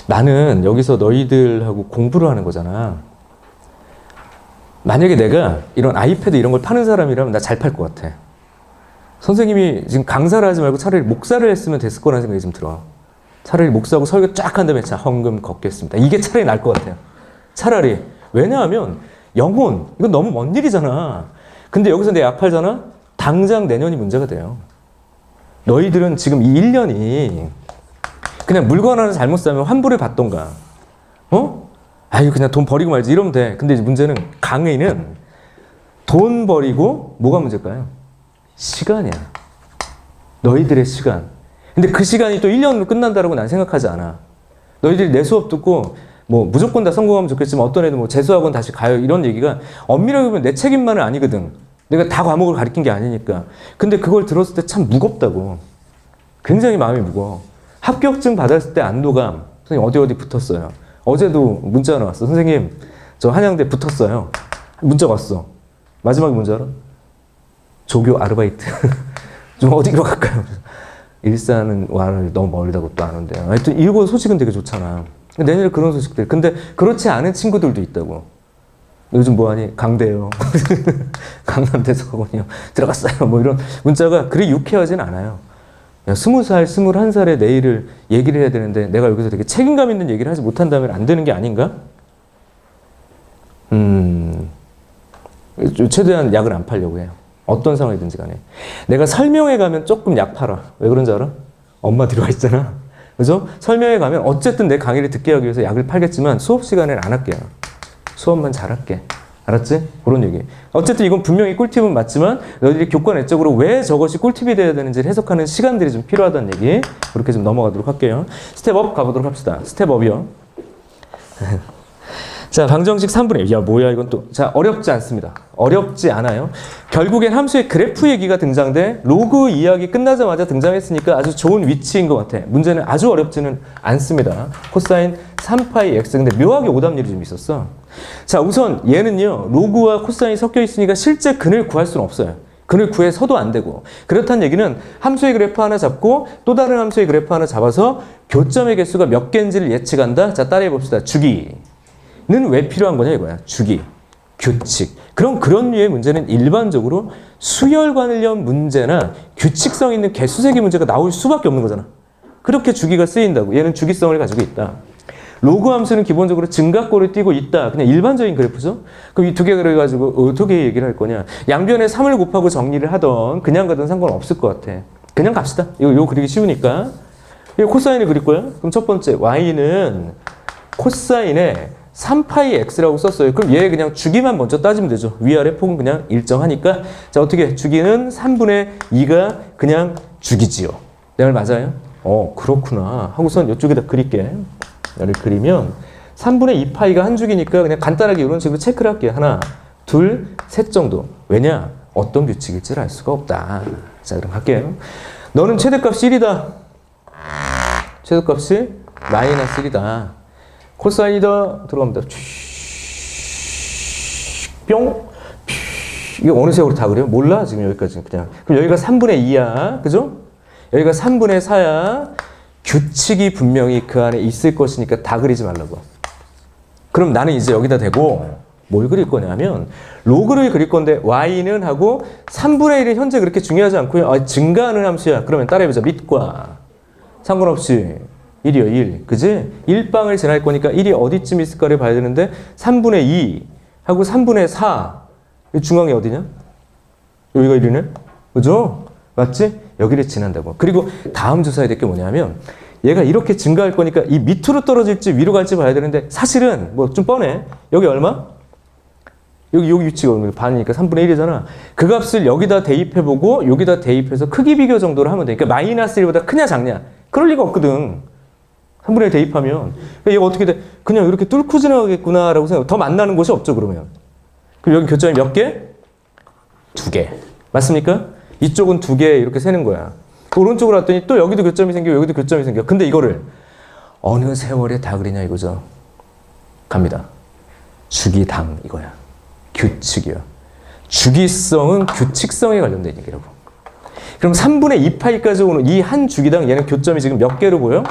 S1: 나는 여기서 너희들하고 공부를 하는 거잖아. 만약에 내가 이런 아이패드 이런 걸 파는 사람이라면 나 잘 팔 것 같아. 선생님이 지금 강사를 하지 말고 차라리 목사를 했으면 됐을 거라는 생각이 좀 들어. 차라리 목사하고 설교 쫙 한 다음에 자, 헌금 걷겠습니다. 이게 차라리 나을 것 같아요. 차라리. 왜냐하면 영혼, 이건 너무 먼 일이잖아. 근데 여기서 내 약 팔잖아? 당장 내년이 문제가 돼요. 너희들은 지금 이 1년이 그냥 물건 하나 잘못 사면 환불을 받던가, 아유, 그냥 돈 버리고 말지 이러면 돼. 근데 이제 문제는 강의는 돈 버리고 뭐가 문제일까요? 시간이야. 너희들의 시간. 근데 그 시간이 또 1년으로 끝난다라고 난 생각하지 않아. 너희들이 내 수업 듣고 뭐 무조건 다 성공하면 좋겠지만 어떤 애들 뭐 재수학원 다시 가요 이런 얘기가 엄밀하게 보면 내 책임만은 아니거든. 내가 다 과목을 가르친 게 아니니까. 근데 그걸 들었을 때 참 무겁다고. 굉장히 마음이 무거워. 합격증 받았을 때 안도감. 선생님 어디 붙었어요. 어제도 문자가 나왔어. 선생님 저 한양대 붙었어요. 문자가 왔어. 마지막에 뭔지 알아? 조교 아르바이트. 좀 어디로 갈까요? 일산은 와를 너무 멀다고 또 안 온대요. 하여튼 이거 소식은 되게 좋잖아. 내년에 그런 소식들. 근데 그렇지 않은 친구들도 있다고. 요즘 뭐하니? 강대요. 강남대학원이요. 들어갔어요. 뭐 이런 문자가 그리 유쾌하진 않아요. 20살, 21살의 내일을 얘기를 해야 되는데 내가 여기서 되게 책임감 있는 얘기를 하지 못한다면 안 되는 게 아닌가? 최대한 약을 안 팔려고 해요. 어떤 상황이든지 간에. 내가 설명회 가면 조금 약 팔아. 왜 그런지 알아? 엄마 들어와 있잖아. 그죠? 설명회 가면 어쨌든 내 강의를 듣게 하기 위해서 약을 팔겠지만 수업 시간에는 안 할게요. 수업만 잘할게. 알았지? 그런 얘기. 어쨌든 이건 분명히 꿀팁은 맞지만 너희들이 교과 내적으로 왜 저것이 꿀팁이 돼야 되는지를 해석하는 시간들이 좀 필요하다는 얘기. 그렇게 좀 넘어가도록 할게요. 스텝업 가보도록 합시다. 스텝업이요. 자, 방정식 3분의 1. 야, 뭐야, 이건 또. 자, 어렵지 않습니다. 어렵지 않아요. 결국엔 함수의 그래프 얘기가 등장돼 로그 이야기 끝나자마자 등장했으니까 아주 좋은 위치인 것 같아. 문제는 아주 어렵지는 않습니다. 코사인 3파이 x. 근데 묘하게 오답률이 좀 있었어. 자, 우선 얘는요, 로그와 코사인이 섞여 있으니까 실제 근을 구할 수는 없어요. 근을 구해서도 안 되고. 그렇다는 얘기는 함수의 그래프 하나 잡고 또 다른 함수의 그래프 하나 잡아서 교점의 개수가 몇 개인지를 예측한다. 자, 따라해 봅시다. 주기. 는 왜 필요한 거냐 이거야. 주기, 규칙. 그럼 그런 류의 문제는 일반적으로 수열 관련 문제나 규칙성 있는 개수세기 문제가 나올 수밖에 없는 거잖아. 그렇게 주기가 쓰인다고. 얘는 주기성을 가지고 있다. 로그 함수는 기본적으로 증가꼴을 띄고 있다. 그냥 일반적인 그래프죠. 그럼 이 두 개 그래가지고 어떻게 얘기를 할 거냐. 양변에 3을 곱하고 정리를 하던 그냥 가든 상관없을 것 같아. 그냥 갑시다. 이거 그리기 쉬우니까. 이거 코사인을 그릴 거야. 그럼 첫 번째 y는 코사인에 3파이 x라고 썼어요. 그럼 얘 그냥 주기만 먼저 따지면 되죠. 위아래 폭은 그냥 일정하니까. 자, 어떻게? 주기는 3분의 2가 그냥 주기지요. 내 말 맞아요? 그렇구나. 하고선 이쪽에다 그릴게. 얘를 그리면 3분의 2파이가 한 주기니까 그냥 간단하게 이런 식으로 체크를 할게요. 하나, 둘, 셋 정도. 왜냐? 어떤 규칙일지를 알 수가 없다. 자, 그럼 갈게요. 너는 최대값이 1이다. 최대값이 마이너스 1이다. 코사인이다. 들어갑니다. 뿅. 이게 어느 세월로 다 그래요? 몰라. 지금 여기까지 그냥. 그럼 여기가 3분의 2야. 그죠? 여기가 3분의 4야. 규칙이 분명히 그 안에 있을 것이니까 다 그리지 말라고. 그럼 나는 이제 여기다 대고 뭘 그릴 거냐면 로그를 그릴 건데 y는 하고 3분의 1은 현재 그렇게 중요하지 않고요. 증가하는 함수야. 그러면 따라해보자. 밑과 상관없이 1이요, 1. 그지? 1방을 지날 거니까 1이 어디쯤 있을까를 봐야 되는데 3분의 2 하고 3분의 4. 중앙이 어디냐? 여기가 1이네? 그죠? 맞지? 여기를 지난다고. 그리고 다음 조사해야 될 게 뭐냐면 얘가 이렇게 증가할 거니까 이 밑으로 떨어질지 위로 갈지 봐야 되는데 사실은 뭐 좀 뻔해. 여기 얼마? 여기 위치가 반이니까 3분의 1이잖아. 그 값을 여기다 대입해보고 여기다 대입해서 크기 비교 정도로 하면 돼. 그러니까 마이너스 1보다 크냐 작냐? 그럴 리가 없거든. 3분의 1 대입하면. 그러니까 얘가 어떻게 돼? 그냥 이렇게 뚫고 지나가겠구나라고 생각. 더 만나는 곳이 없죠, 그러면. 그럼 여기 교점이 몇 개? 2개. 맞습니까? 이쪽은 2개 이렇게 세는 거야. 오른쪽으로 왔더니 또 여기도 교점이 생겨, 여기도 교점이 생겨. 근데 이거를 어느 세월에 다 그리냐 이거죠. 갑니다. 주기당 이거야. 규칙이야. 주기성은 규칙성에 관련된 얘기라고. 그럼 3분의 2파이까지 오는 이 한 주기당 얘는 교점이 지금 몇 개로 보여?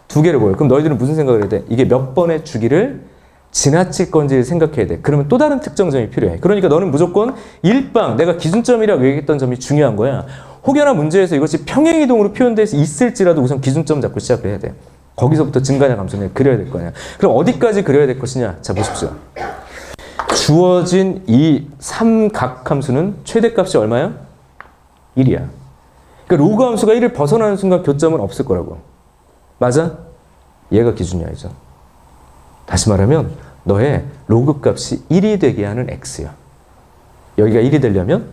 S1: 2개로 보여. 그럼 너희들은 무슨 생각을 해야 돼? 이게 몇 번의 주기를 지나칠 건지 생각해야 돼. 그러면 또 다른 특정점이 필요해. 그러니까 너는 무조건 1방, 내가 기준점이라고 얘기했던 점이 중요한 거야. 혹여나 문제에서 이것이 평행이동으로 표현되어 있을지라도 우선 기준점 잡고 시작을 해야 돼. 거기서부터 증가냐 감소냐 그려야 될 거 아니야. 그럼 어디까지 그려야 될 것이냐? 자, 보십시오. 주어진 이 삼각함수는 최대값이 얼마야? 1이야. 그러니까 로그 함수가 1을 벗어나는 순간 교점은 없을 거라고. 맞아? 얘가 기준이야, 이제. 다시 말하면 너의 로그 값이 1이 되게 하는 x야. 여기가 1이 되려면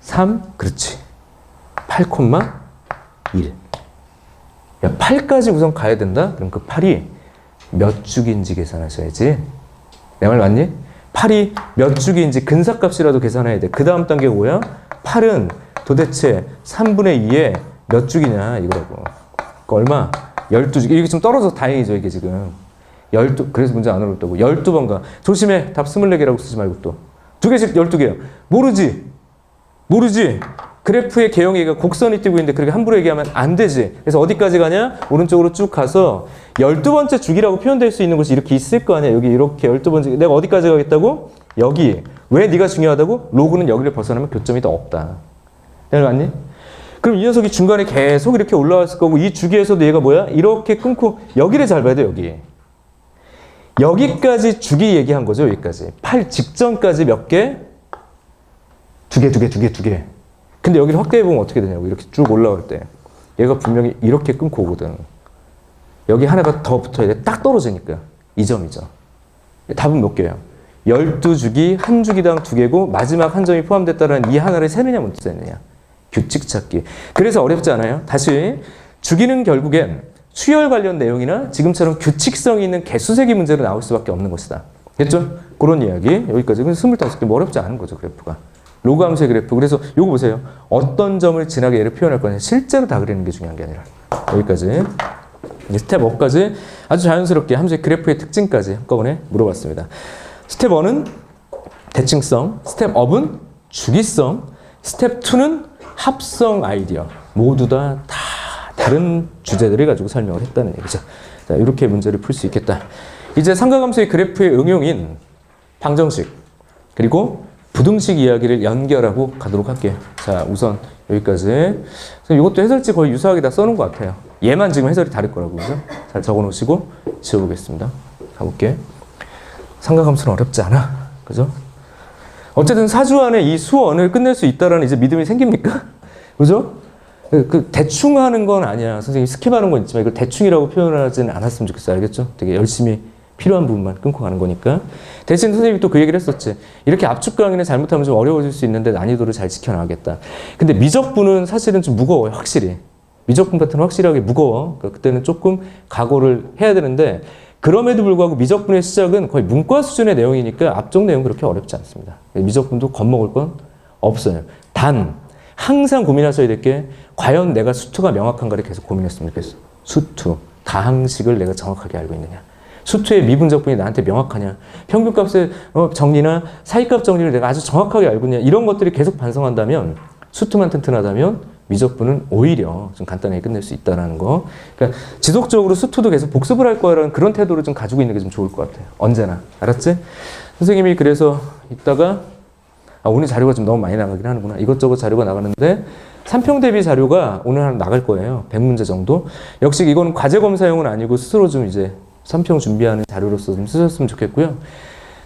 S1: 3, 그렇지. 8,1. 야, 8까지 우선 가야 된다? 그럼 그 8이 몇 주기인지 계산하셔야지. 내 말 맞니? 8이 몇 주기인지 근사값이라도 계산해야 돼. 그 다음 단계가 뭐야? 8은 도대체 3분의 2에 몇 주기냐 이거라고. 그러니까 얼마? 12주기. 이게 좀 떨어져서 다행이죠, 이게 지금. 12, 그래서 문제 안 어렵다고. 12번 가. 조심해. 답 24개라고 쓰지 말고 또. 2개씩 12개야. 모르지? 모르지? 그래프의 개형이가 곡선이 띄고 있는데 그렇게 함부로 얘기하면 안 되지. 그래서 어디까지 가냐? 오른쪽으로 쭉 가서 12번째 주기라고 표현될 수 있는 곳이 이렇게 있을 거 아니야. 여기 이렇게 12번째. 내가 어디까지 가겠다고? 여기. 왜 네가 중요하다고? 로그는 여기를 벗어나면 교점이 더 없다. 내가 맞니? 그럼 이 녀석이 중간에 계속 이렇게 올라왔을 거고 이 주기에서도 얘가 뭐야? 이렇게 끊고 여기를 잘 봐야 돼, 여기. 여기까지 주기 얘기한 거죠, 여기까지. 8 직전까지 몇 개? 2개. 근데 여기를 확대해보면 어떻게 되냐고. 이렇게 쭉 올라올 때. 얘가 분명히 이렇게 끊고 오거든. 여기 하나가 더 붙어야 돼. 딱 떨어지니까. 이 점이죠. 답은 몇 개예요? 12주기, 한 주기당 2개고 마지막 한 점이 포함됐다는 이 하나를 세느냐 못 세느냐. 규칙 찾기. 그래서 어렵지 않아요? 다시. 주기는 결국엔 수열 관련 내용이나 지금처럼 규칙성이 있는 개수세기 문제로 나올 수밖에 없는 것이다. 됐죠? 그런 이야기. 여기까지. 25개 뭐 어렵지 않은 거죠, 그래프가. 로그 함수의 그래프. 그래서 요거 보세요. 어떤 점을 지나게 얘를 표현할 거냐. 실제로 다 그리는 게 중요한 게 아니라. 여기까지. 스텝 업까지 아주 자연스럽게 함수의 그래프의 특징까지 한꺼번에 물어봤습니다. 스텝 1은 대칭성, 스텝 업은 주기성, 스텝 2는 합성 아이디어. 모두 다 다른 주제들을 가지고 설명을 했다는 얘기죠. 자, 이렇게 문제를 풀 수 있겠다. 이제 삼각함수의 그래프의 응용인 방정식 그리고 부등식 이야기를 연결하고 가도록 할게요. 자, 우선 여기까지. 이것도 해설지 거의 유사하게 다 써놓은 것 같아요. 얘만 지금 해설이 다를 거라고. 그죠? 잘 적어 놓으시고 지워보겠습니다. 가볼게. 삼각함수는 어렵지 않아. 그죠? 어쨌든 사주 안에 이 수원을 끝낼 수 있다라는 이제 믿음이 생깁니까? 그죠? 그 대충 하는 건 아니야. 선생님이 스킵하는 건 있지만 이걸 대충이라고 표현하지는 않았으면 좋겠어요. 알겠죠? 되게 열심히 필요한 부분만 끊고 가는 거니까. 대신 선생님이 또 그 얘기를 했었지. 이렇게 압축 강의는 잘못하면 좀 어려워질 수 있는데 난이도를 잘 지켜나가겠다. 근데 미적분은 사실은 좀 무거워요. 확실히. 미적분 파트는 확실하게 무거워. 그러니까 그때는 조금 각오를 해야 되는데 그럼에도 불구하고 미적분의 시작은 거의 문과 수준의 내용이니까 앞쪽 내용 그렇게 어렵지 않습니다. 미적분도 겁먹을 건 없어요. 단 항상 고민하셔야 될 게 과연 내가 수투가 명확한가를 계속 고민했으면 좋겠어. 수투, 다항식을 내가 정확하게 알고 있느냐. 수투의 미분적분이 나한테 명확하냐. 평균값의 정리나 사이값 정리를 내가 아주 정확하게 알고 있느냐. 이런 것들이 계속 반성한다면 수투만 튼튼하다면 미적분은 오히려 좀 간단하게 끝낼 수 있다는 거. 그러니까 지속적으로 수투도 계속 복습을 할 거라는 그런 태도를 좀 가지고 있는 게 좀 좋을 것 같아요. 언제나. 알았지? 선생님이 그래서 이따가 오늘 자료가 좀 너무 많이 나가긴 하는구나. 이것저것 자료가 나가는데 3평 대비 자료가 오늘 하나 나갈 거예요. 100문제 정도. 역시 이건 과제 검사용은 아니고 스스로 좀 이제 3평 준비하는 자료로서 좀 쓰셨으면 좋겠고요.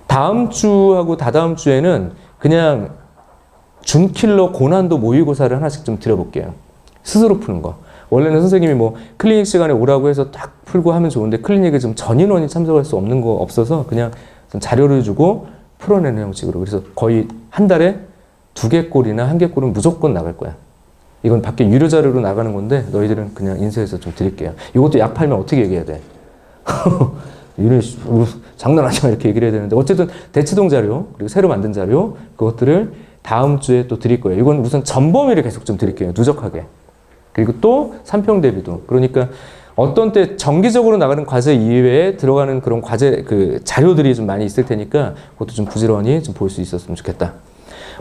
S1: 다음 주하고 다다음 주에는 그냥 준킬러 고난도 모의고사를 하나씩 좀 드려볼게요. 스스로 푸는 거. 원래는 선생님이 뭐 클리닉 시간에 오라고 해서 딱 풀고 하면 좋은데 클리닉에 좀 전 인원이 참석할 수 없는 거 없어서 그냥 좀 자료를 주고 풀어내는 형식으로. 그래서 거의 한 달에 2개꼴이나 1개꼴은 무조건 나갈 거야. 이건 밖에 유료 자료로 나가는 건데 너희들은 그냥 인쇄해서 좀 드릴게요. 이것도 약 팔면 어떻게 얘기해야 돼? 이런 장난하지 마 이렇게 얘기를 해야 되는데 어쨌든 대치동 자료 그리고 새로 만든 자료 그것들을 다음 주에 또 드릴 거예요. 이건 우선 전범위를 계속 좀 드릴게요. 누적하게. 그리고 또 3평 대비도. 그러니까 어떤 때 정기적으로 나가는 과제 이외에 들어가는 그런 과제 그 자료들이 좀 많이 있을 테니까 그것도 좀 부지런히 좀 볼 수 있었으면 좋겠다.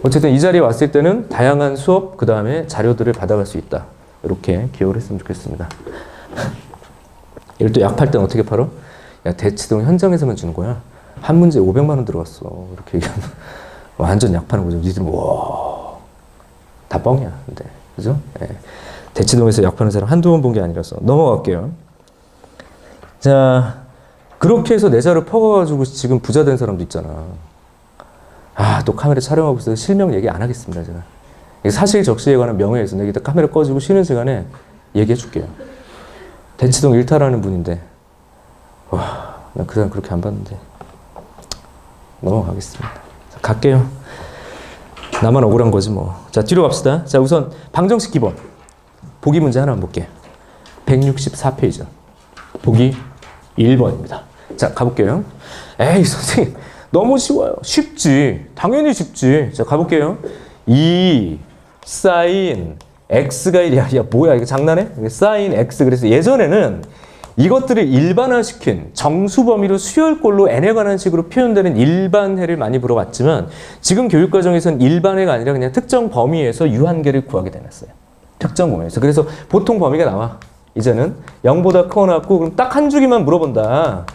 S1: 어쨌든 이 자리에 왔을 때는 다양한 수업 그 다음에 자료들을 받아갈 수 있다. 이렇게 기억을 했으면 좋겠습니다. 이럴 때 약 팔 때는 어떻게 팔어? 야, 대치동 현장에서만 주는 거야. 한 문제에 500만 원 들어갔어. 이렇게 얘기하면 완전 약 파는 거죠. 니들 와, 다 뻥이야. 근데 그죠? 예. 대치동에서 역하는 사람 한두 번 본 게 아니라서 넘어갈게요. 자, 그렇게 해서 내 자를 퍼가지고 지금 부자 된 사람도 있잖아. 아, 또 카메라 촬영하고 있어서 실명 얘기 안 하겠습니다, 제가. 사실 적시에 관한 명예에서 내가 이따 카메라 꺼지고 쉬는 시간에 얘기해 줄게요. 대치동 일탈하는 분인데, 와, 난 그 사람 그렇게 안 봤는데. 넘어가겠습니다. 자, 갈게요. 나만 억울한 거지 뭐. 자, 뒤로 갑시다. 자, 우선 방정식 기본. 보기 문제 하나만 볼게요. 164페이지. 보기 1번입니다. 자, 가볼게요. 에이, 선생님. 너무 쉬워요. 쉽지. 당연히 쉽지. 자, 가볼게요. 2 사인 x가 1이야. 야, 뭐야. 이거 장난해? 사인 x. 그래서 예전에는 이것들을 일반화시킨 정수 범위로 수열꼴로 n에 관한 식으로 표현되는 일반해를 많이 물어봤지만 지금 교육과정에서는 일반해가 아니라 그냥 특정 범위에서 유한계를 구하게 되었어요. 특정 범위에서. 그래서 보통 범위가 나와. 이제는 0보다 크거나 같고 그럼 딱 한 주기만 물어본다.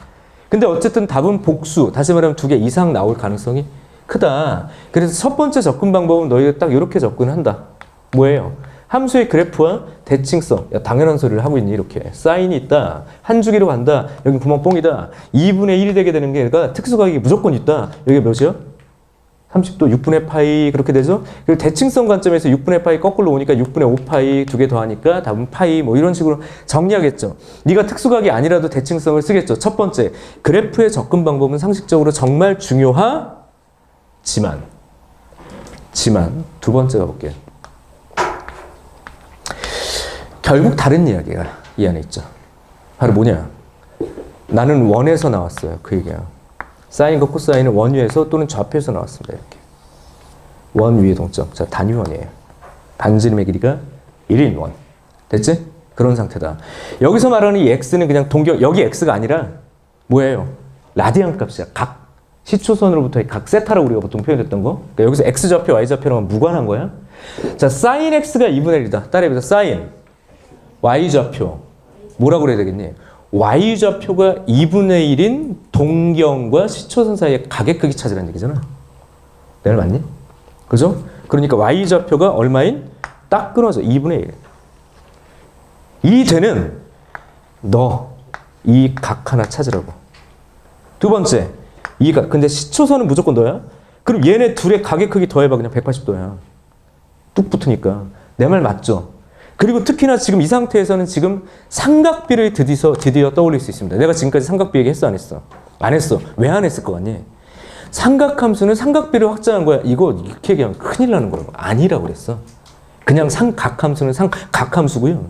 S1: 근데 어쨌든 답은 복수. 다시 말하면 2개 이상 나올 가능성이 크다. 그래서 첫 번째 접근 방법은 너희가 딱 이렇게 접근한다. 뭐예요? 함수의 그래프와 대칭성. 야, 당연한 소리를 하고 있니? 이렇게. 사인이 있다. 한 주기로 간다. 여기 구멍 뽕이다. 2분의 1이 되게 되는 게 그러니까 특수각이 무조건 있다. 여기 몇이요? 30도 6분의 파이 그렇게 되죠? 그리고 대칭성 관점에서 6분의 파이 거꾸로 오니까 6분의 5파이 2개 더하니까 답은 파이 뭐 이런 식으로 정리하겠죠. 네가 특수각이 아니라도 대칭성을 쓰겠죠. 첫 번째, 그래프의 접근 방법은 상식적으로 정말 중요하지만 두 번째 가볼게요. 결국 다른 이야기가 이 안에 있죠. 바로 뭐냐? 나는 원에서 나왔어요. 그 얘기야. 사인과 코사인은 원위에서 또는 좌표에서 나왔습니다. 이렇게. 원 위의 동점. 자, 단위원이에요. 반지름의 길이가 1인 원. 됐지? 그런 상태다. 여기서 말하는 이 x는 그냥 여기 x가 아니라 뭐예요? 라디안 값이야. 각. 시초선으로부터의 각 세타라고 우리가 보통 표현했던 거. 그러니까 여기서 x좌표, y좌표랑 무관한 거야. 자, 사인 x가 2분의 1이다. 따라해보자. 사인 y좌표. 뭐라고 그래야 되겠니? y좌표가 2분의 1인 동경과 시초선 사이의 각의 크기 찾으라는 얘기잖아. 내 말 맞니? 그죠? 그러니까 y좌표가 얼마인? 딱 끊어져. 2분의 1. 이 되는 너 이 각 하나 찾으라고. 두 번째, 이 각. 근데 시초선은 무조건 너야? 그럼 얘네 둘의 각의 크기 더해봐. 그냥 180도야. 뚝 붙으니까. 내 말 맞죠? 그리고 특히나 지금 이 상태에서는 지금 삼각비를 드디어 떠올릴 수 있습니다. 내가 지금까지 삼각비 얘기했어, 안 했어? 안 했어. 왜 안 했을 것 같니? 삼각함수는 삼각비를 확장한 거야. 이거 이렇게 얘기하면 큰일 나는 거라고. 아니라고 그랬어. 그냥 삼각함수는 삼각함수고요.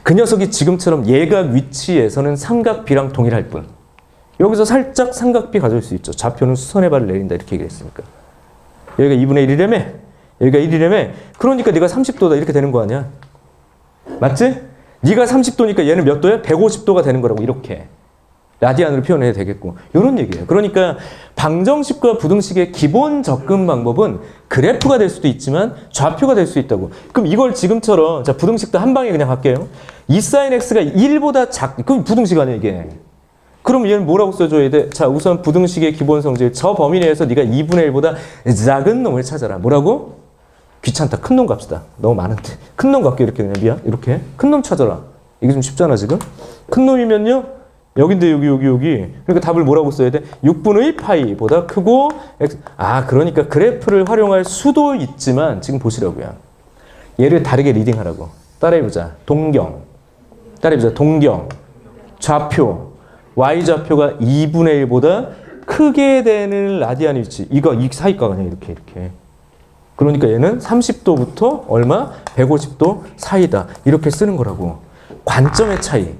S1: 그 녀석이 지금처럼 얘가 위치에서는 삼각비랑 동일할 뿐. 여기서 살짝 삼각비 가져올 수 있죠. 좌표는 수선의 발을 내린다. 이렇게 얘기했으니까. 여기가 2분의 1이라며? 여기가 1이라며? 그러니까 네가 30도다. 이렇게 되는 거 아니야? 맞지? 네가 30도니까 얘는 몇 도야? 150도가 되는 거라고. 이렇게. 라디안으로 표현해야 되겠고. 이런 얘기예요. 그러니까 방정식과 부등식의 기본 접근 방법은 그래프가 될 수도 있지만 좌표가 될 수 있다고. 그럼 이걸 지금처럼 자 부등식도 한 방에 그냥 할게요. 2 sin x가 1보다 그럼 부등식 아니야 이게. 그럼 얘는 뭐라고 써줘야 돼? 자 우선 부등식의 기본 성질 저 범위 내에서 네가 2분의 1보다 작은 놈을 찾아라. 뭐라고? 귀찮다. 큰 놈 갑시다. 너무 많은데. 큰 놈 갈게 이렇게 그냥 미안. 이렇게 큰 놈 찾아라. 이게 좀 쉽잖아 지금. 큰 놈이면요. 여긴데 여기. 그러니까 답을 뭐라고 써야 돼? 6분의 파이보다 크고 x. 아 그러니까 그래프를 활용할 수도 있지만 지금 보시라고요. 얘를 다르게 리딩하라고. 따라해보자. 동경. 좌표. y좌표가 2분의 1보다 크게 되는 라디안 위치. 이 사이가가 그냥 이렇게. 그러니까 얘는 30도부터 얼마? 150도 사이다. 이렇게 쓰는 거라고. 관점의 차이.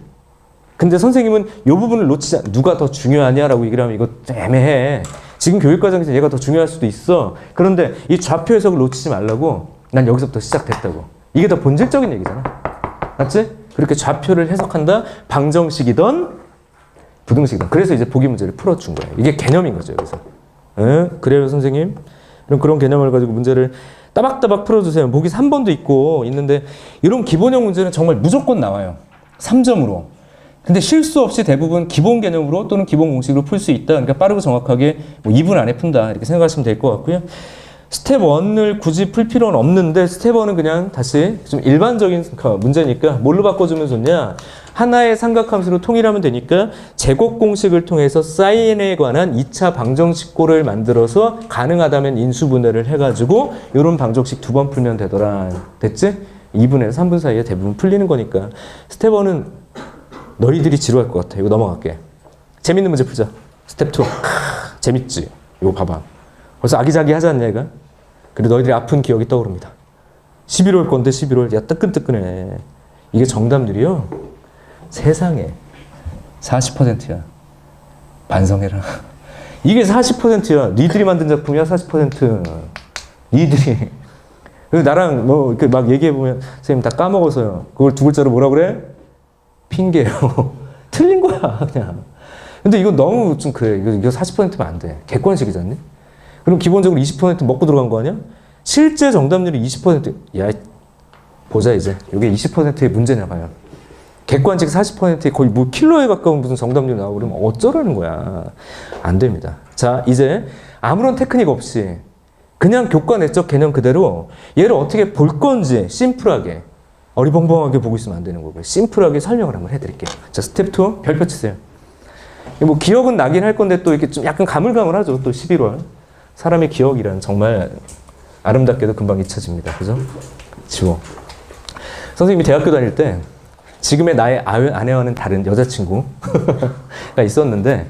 S1: 근데 선생님은 이 부분을 놓치지 않아. 누가 더 중요하냐라고 얘기를 하면 이거 애매해. 지금 교육과정에서 얘가 더 중요할 수도 있어. 그런데 이 좌표 해석을 놓치지 말라고. 난 여기서부터 시작됐다고. 이게 더 본질적인 얘기잖아. 맞지? 그렇게 좌표를 해석한다. 방정식이든 부등식이든. 그래서 이제 보기 문제를 풀어준 거예요. 이게 개념인 거죠. 여기서. 그래요 선생님? 그럼 그런 개념을 가지고 문제를 따박따박 풀어주세요. 보기 3번도 있는데 이런 기본형 문제는 정말 무조건 나와요. 3점으로. 근데 실수 없이 대부분 기본 개념으로 또는 기본 공식으로 풀 수 있다. 그러니까 빠르고 정확하게 뭐 2분 안에 푼다. 이렇게 생각하시면 될 것 같고요. 스텝 1을 굳이 풀 필요는 없는데 스텝 1은 그냥 다시 좀 일반적인 문제니까 뭘로 바꿔주면 좋냐? 하나의 삼각함수로 통일하면 되니까 제곱 공식을 통해서 사인에 관한 2차 방정식꼴을 만들어서 가능하다면 인수분해를 해가지고 이런 방정식 2번 풀면 되더라. 됐지? 2분에서 3분 사이에 대부분 풀리는 거니까 스텝 1은 너희들이 지루할 것 같아. 이거 넘어갈게. 재밌는 문제 풀자. 스텝 2. 재밌지? 이거 봐봐. 벌써 아기자기하지 않냐 이거? 그리고 너희들이 아픈 기억이 떠오릅니다. 11월 건데 11월 야 뜨끈뜨끈해. 이게 정답률이요. 세상에 40%야. 반성해라. 이게 40%야. 니들이 만든 작품이야 40%. 니들이. 그리고 나랑 뭐 이렇게 막 얘기해보면 선생님 다 까먹어서요. 그걸 두 글자로 뭐라 그래? 핑계요. 틀린 거야 그냥. 근데 이거 너무 좀 그래. 이거 40%면 안 돼. 객관식이잖니? 그럼 기본적으로 20% 먹고 들어간 거 아니야? 실제 정답률이 20%. 야, 보자 이제. 이게 20%의 문제냐 봐요. 객관식 40%에 거의 뭐 킬러에 가까운 무슨 정답률이 나오고 그러면 어쩌라는 거야. 안 됩니다. 자, 이제 아무런 테크닉 없이 그냥 교과 내적 개념 그대로 얘를 어떻게 볼 건지 심플하게 어리벙벙하게 보고 있으면 안 되는 거고요. 심플하게 설명을 한번 해드릴게요. 자, 스텝 2 별표 치세요. 뭐 기억은 나긴 할 건데 또 이렇게 좀 약간 가물가물하죠. 또 11월. 사람의 기억이란 정말 아름답게도 금방 잊혀집니다. 그죠? 지워. 선생님이 대학교 다닐 때 지금의 나의 아내와는 다른 여자친구가 있었는데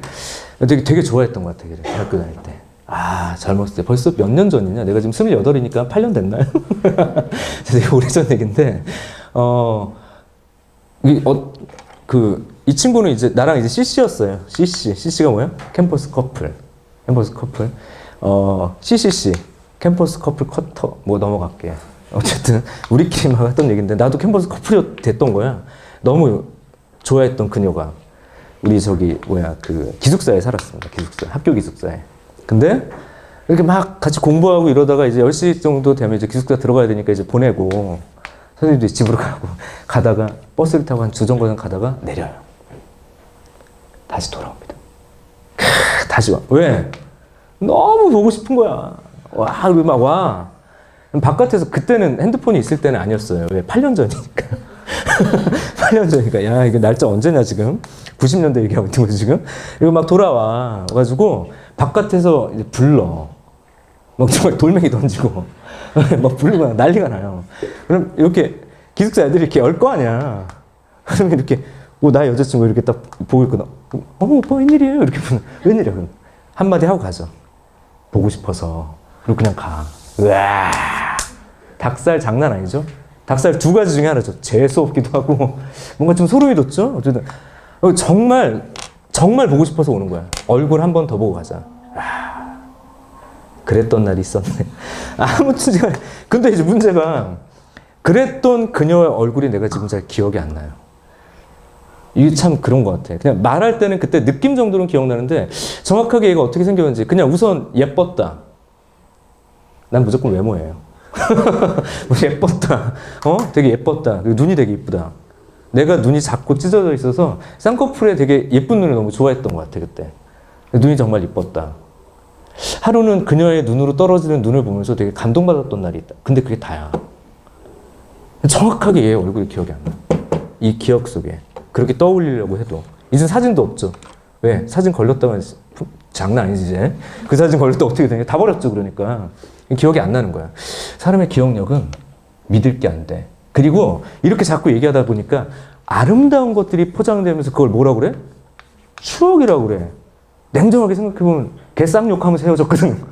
S1: 되게 좋아했던 것 같아요. 대학교 다닐 때. 아, 젊었을 때. 벌써 몇 년 전이냐? 내가 지금 28이니까 8년 됐나요? 되게 오래전 얘기인데, 이 친구는 이제 나랑 이제 CC였어요. CC가 뭐야? 캠퍼스 커플. CCC. 캠퍼스 커플 커터. 뭐 넘어갈게. 어쨌든, 우리끼리 막 했던 얘기인데, 나도 캠퍼스 커플이 됐던 거야. 너무 좋아했던 그녀가. 우리 기숙사에 살았습니다. 학교 기숙사에. 근데, 이렇게 막 같이 공부하고 이러다가 이제 10시 정도 되면 이제 기숙사 들어가야 되니까 이제 보내고, 선생님도 집으로 가다가, 버스를 타고 한 2정거장 가다가 내려요. 다시 돌아옵니다. 다시 와. 왜? 너무 보고 싶은 거야. 와, 막 와. 바깥에서 그때는 핸드폰이 있을 때는 아니었어요. 왜? 8년 전이니까. 8년 전이니까. 야, 이거 날짜 언제냐, 지금? 90년대 얘기하고 있는 거지, 지금? 이거 막 돌아와. 가지고, 바깥에서 이제 불러. 막 정말 돌멩이 던지고. 막 부르고 난리가 나요. 그럼 이렇게 기숙사 애들이 이렇게 열 거 아니야. 그러면 이렇게, 나 여자친구 이렇게 딱 보고 있거든. 어머, 오빠 웬일이에요? 이렇게 보면, 웬일이야? 그럼 한마디 하고 가죠. 보고 싶어서. 그리고 그냥 가. 으아. 닭살 장난 아니죠? 닭살 2가지 중에 하나죠. 재수 없기도 하고, 뭔가 좀 소름이 돋죠? 어쨌든. 정말 보고 싶어서 오는 거야. 얼굴 한 번 더 보고 가자. 그랬던 날이 있었네. 아무튼 근데 이제 문제가, 그랬던 그녀의 얼굴이 내가 지금 잘 기억이 안 나요. 이게 참 그런 것 같아. 그냥 말할 때는 그때 느낌 정도는 기억나는데, 정확하게 얘가 어떻게 생겼는지, 그냥 우선 예뻤다. 난 무조건 외모예요. 예뻤다. 되게 예뻤다. 눈이 되게 이쁘다. 내가 눈이 작고 찢어져 있어서 쌍꺼풀에 되게 예쁜 눈을 너무 좋아했던 것 같아, 그때. 눈이 정말 이뻤다. 하루는 그녀의 눈으로 떨어지는 눈을 보면서 되게 감동받았던 날이 있다. 근데 그게 다야. 정확하게 얘 얼굴이 기억이 안 나. 이 기억 속에. 그렇게 떠올리려고 해도. 이젠 사진도 없죠. 왜? 사진 걸렸다면 장난 아니지, 이제. 그 사진 걸릴 때 어떻게 되냐. 다 버렸죠, 그러니까. 기억이 안 나는 거야. 사람의 기억력은 믿을 게 안 돼. 그리고 이렇게 자꾸 얘기하다 보니까 아름다운 것들이 포장되면서 그걸 뭐라고 그래? 추억이라고 그래. 냉정하게 생각해보면 개 쌍욕하면서 헤어졌거든.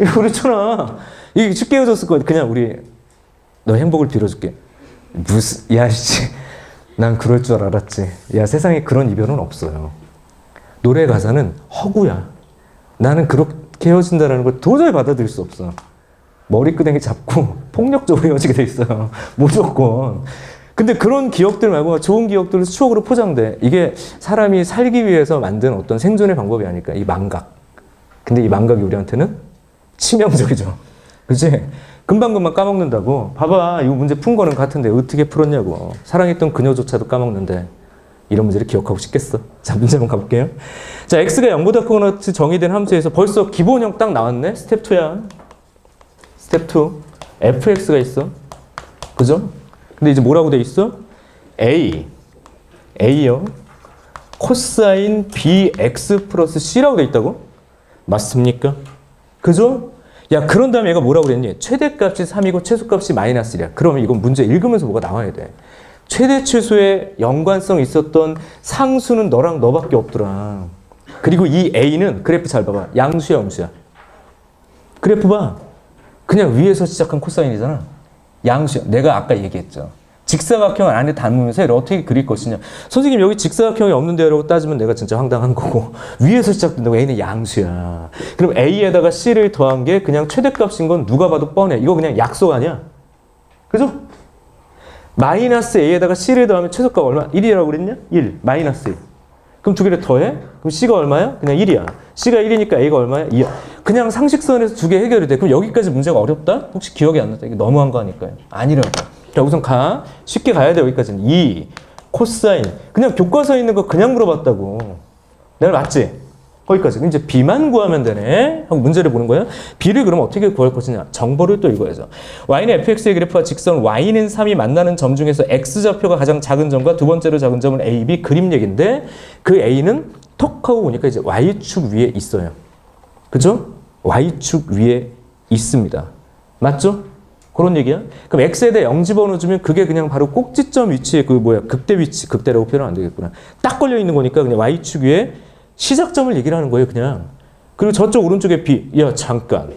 S1: 이거 그렇잖아. 이게 쉽게 헤어졌을 거야. 그냥 너 행복을 빌어줄게. 야, 씨. 난 그럴 줄 알았지. 야, 세상에 그런 이별은 없어요. 노래 가사는 허구야. 나는 그렇게 헤어진다는 걸 도저히 받아들일 수 없어. 머리끄댕이 잡고 폭력적으로 헤어지게 돼 있어요. 무조건. 근데 그런 기억들 말고 좋은 기억들을 추억으로 포장돼. 이게 사람이 살기 위해서 만든 어떤 생존의 방법이 아닐까. 이 망각. 근데 이 망각이 우리한테는 치명적이죠. 그치? 금방금방 까먹는다고. 봐봐. 이거 문제 푼 거는 같은데 어떻게 풀었냐고. 사랑했던 그녀조차도 까먹는데 이런 문제를 기억하고 싶겠어? 자, 문제 한번 가볼게요. 자, x가 0보다 크거나 같이 정의된 함수에서 벌써 기본형 딱 나왔네? 스텝 2야. 스텝 2. fx가 있어. 그죠? 근데 이제 뭐라고 돼 있어? a요. 코사인 bx 플러스 c라고 돼 있다고? 맞습니까? 그죠? 야, 그런 다음에 얘가 뭐라고 그랬니? 최대값이 3이고 최소값이 마이너스 1이야. 그러면 이건 문제 읽으면서 뭐가 나와야 돼. 최대 최소의 연관성 있었던 상수는 너랑 너밖에 없더라. 그리고 이 a는 그래프 잘 봐봐. 양수야, 음수야? 그래프 봐. 그냥 위에서 시작한 코사인이잖아. 양수야. 내가 아까 얘기했죠. 직사각형 안에 담으면서 얘를 어떻게 그릴 것이냐. 선생님 여기 직사각형이 없는데요라고 따지면 내가 진짜 황당한 거고, 위에서 시작된다고 a는 양수야. 그럼 a에다가 c를 더한 게 그냥 최대값인 건 누가 봐도 뻔해. 이거 그냥 약속 아니야? 그죠? 마이너스 a에다가 c를 더하면 최소값 얼마? 1이라고 그랬냐? 1. 마이너스 1. 그럼 두 개를 더해? 그럼 c가 얼마야? 그냥 1이야. c가 1이니까 a가 얼마야? 2야. 그냥 상식선에서 두 개 해결이 돼. 그럼 여기까지 문제가 어렵다? 혹시 기억이 안 났다? 이게 너무한 거 아닐까요? 아니라고. 자, 우선 가. 쉽게 가야 돼, 여기까지는. 2. 코사인. 그냥 교과서에 있는 거 그냥 물어봤다고. 내가 맞지? 거기까지. 그럼 이제 b만 구하면 되네. 하고 문제를 보는 거야. b를 그럼 어떻게 구할 것이냐. 정보를 또 읽어야죠. y는 fx의 그래프와 직선 y는 3이 만나는 점 중에서 x좌표가 가장 작은 점과 두 번째로 작은 점은 a, b 그림 얘기인데, 그 a는 톡 하고 보니까 이제 y축 위에 있어요. 그죠? y축 위에 있습니다. 맞죠? 그런 얘기야. 그럼 x에다 0 집어넣어주면 그게 그냥 바로 꼭지점 위치에 극대 위치, 극대라고 표현 안 되겠구나. 딱 걸려 있는 거니까 그냥 y축 위에 시작점을 얘기를 하는 거예요, 그냥. 그리고 저쪽 오른쪽에 b. 야, 잠깐.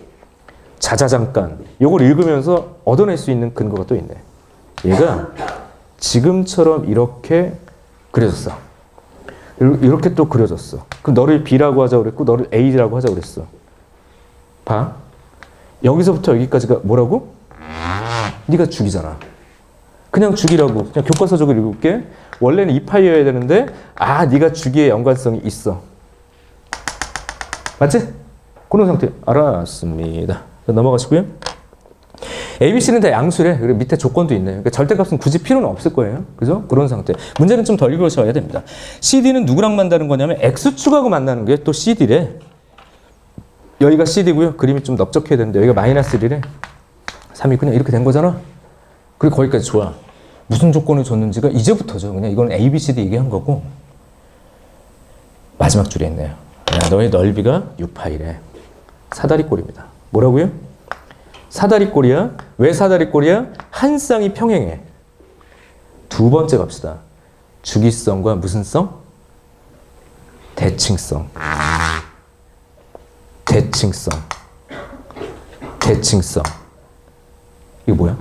S1: 잠깐. 요걸 읽으면서 얻어낼 수 있는 근거가 또 있네. 얘가 지금처럼 이렇게 그려졌어. 이렇게 또 그려졌어. 그럼 너를 b라고 하자고 그랬고, 너를 a라고 하자고 그랬어. 봐. 여기서부터 여기까지가 뭐라고? 네가 죽이잖아. 그냥 죽이라고. 그냥 교과서적으로 읽을게. 원래는 2파이여야 되는데 네가 주기에 연관성이 있어. 맞지? 그런 상태. 알았습니다. 넘어가시고요. A, B, C는 다 양수래. 그리고 밑에 조건도 있네. 그러니까 절대값은 굳이 필요는 없을 거예요. 그죠? 그런 상태. 문제는 좀 덜 읽으셔야 됩니다. CD는 누구랑 만나는 거냐면 X축하고 만나는 게 또 CD래. 여기가 CD고요. 그림이 좀 넓적해야 되는데 여기가 마이너스 1이래. 3이 그냥 이렇게 된 거잖아. 그리고 거기까지 좋아. 무슨 조건을 줬는지가 이제부터죠. 그냥 이건 A, B, C, D 얘기한 거고. 마지막 줄에 있네요. 야, 너의 넓이가 6파이래. 사다리꼴입니다. 뭐라고요? 사다리꼴이야. 왜 사다리꼴이야? 한 쌍이 평행해. 두 번째 갑시다. 주기성과 무슨 성? 대칭성. 이거 뭐야?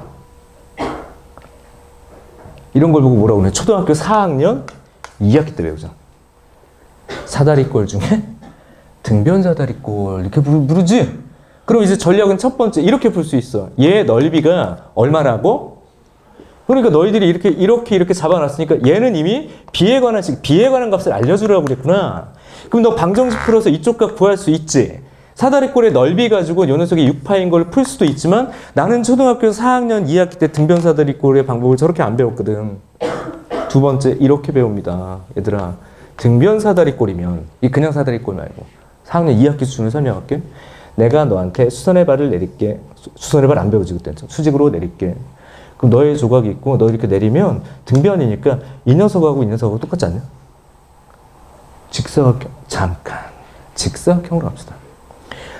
S1: 이런 걸 보고 뭐라고 그래? 초등학교 4학년 2학기 때 배우자. 사다리꼴 중에 등변 사다리꼴 이렇게 부르지? 그럼 이제 전략은 첫 번째 이렇게 풀 수 있어. 얘 넓이가 얼마라고? 그러니까 너희들이 이렇게 잡아놨으니까 얘는 이미 b에 관한 값을 알려주라고 그랬구나. 그럼 너 방정식 풀어서 이쪽 값 구할 수 있지. 사다리꼴의 넓이 가지고 요 녀석이 6파인 걸 풀 수도 있지만 나는 초등학교 4학년 2학기 때 등변 사다리꼴의 방법을 저렇게 안 배웠거든. 두 번째 이렇게 배웁니다. 얘들아. 등변 사다리꼴이면 이 그냥 사다리꼴 말고 4학년 2학기 수준을 설명할게. 내가 너한테 수선의 발을 내릴게. 수선의 발 안 배우지 그때는. 수직으로 내릴게. 그럼 너의 조각이 있고 너 이렇게 내리면 등변이니까 이 녀석하고 이 녀석하고 똑같지 않냐? 직사각형. 잠깐. 직사각형으로 합시다.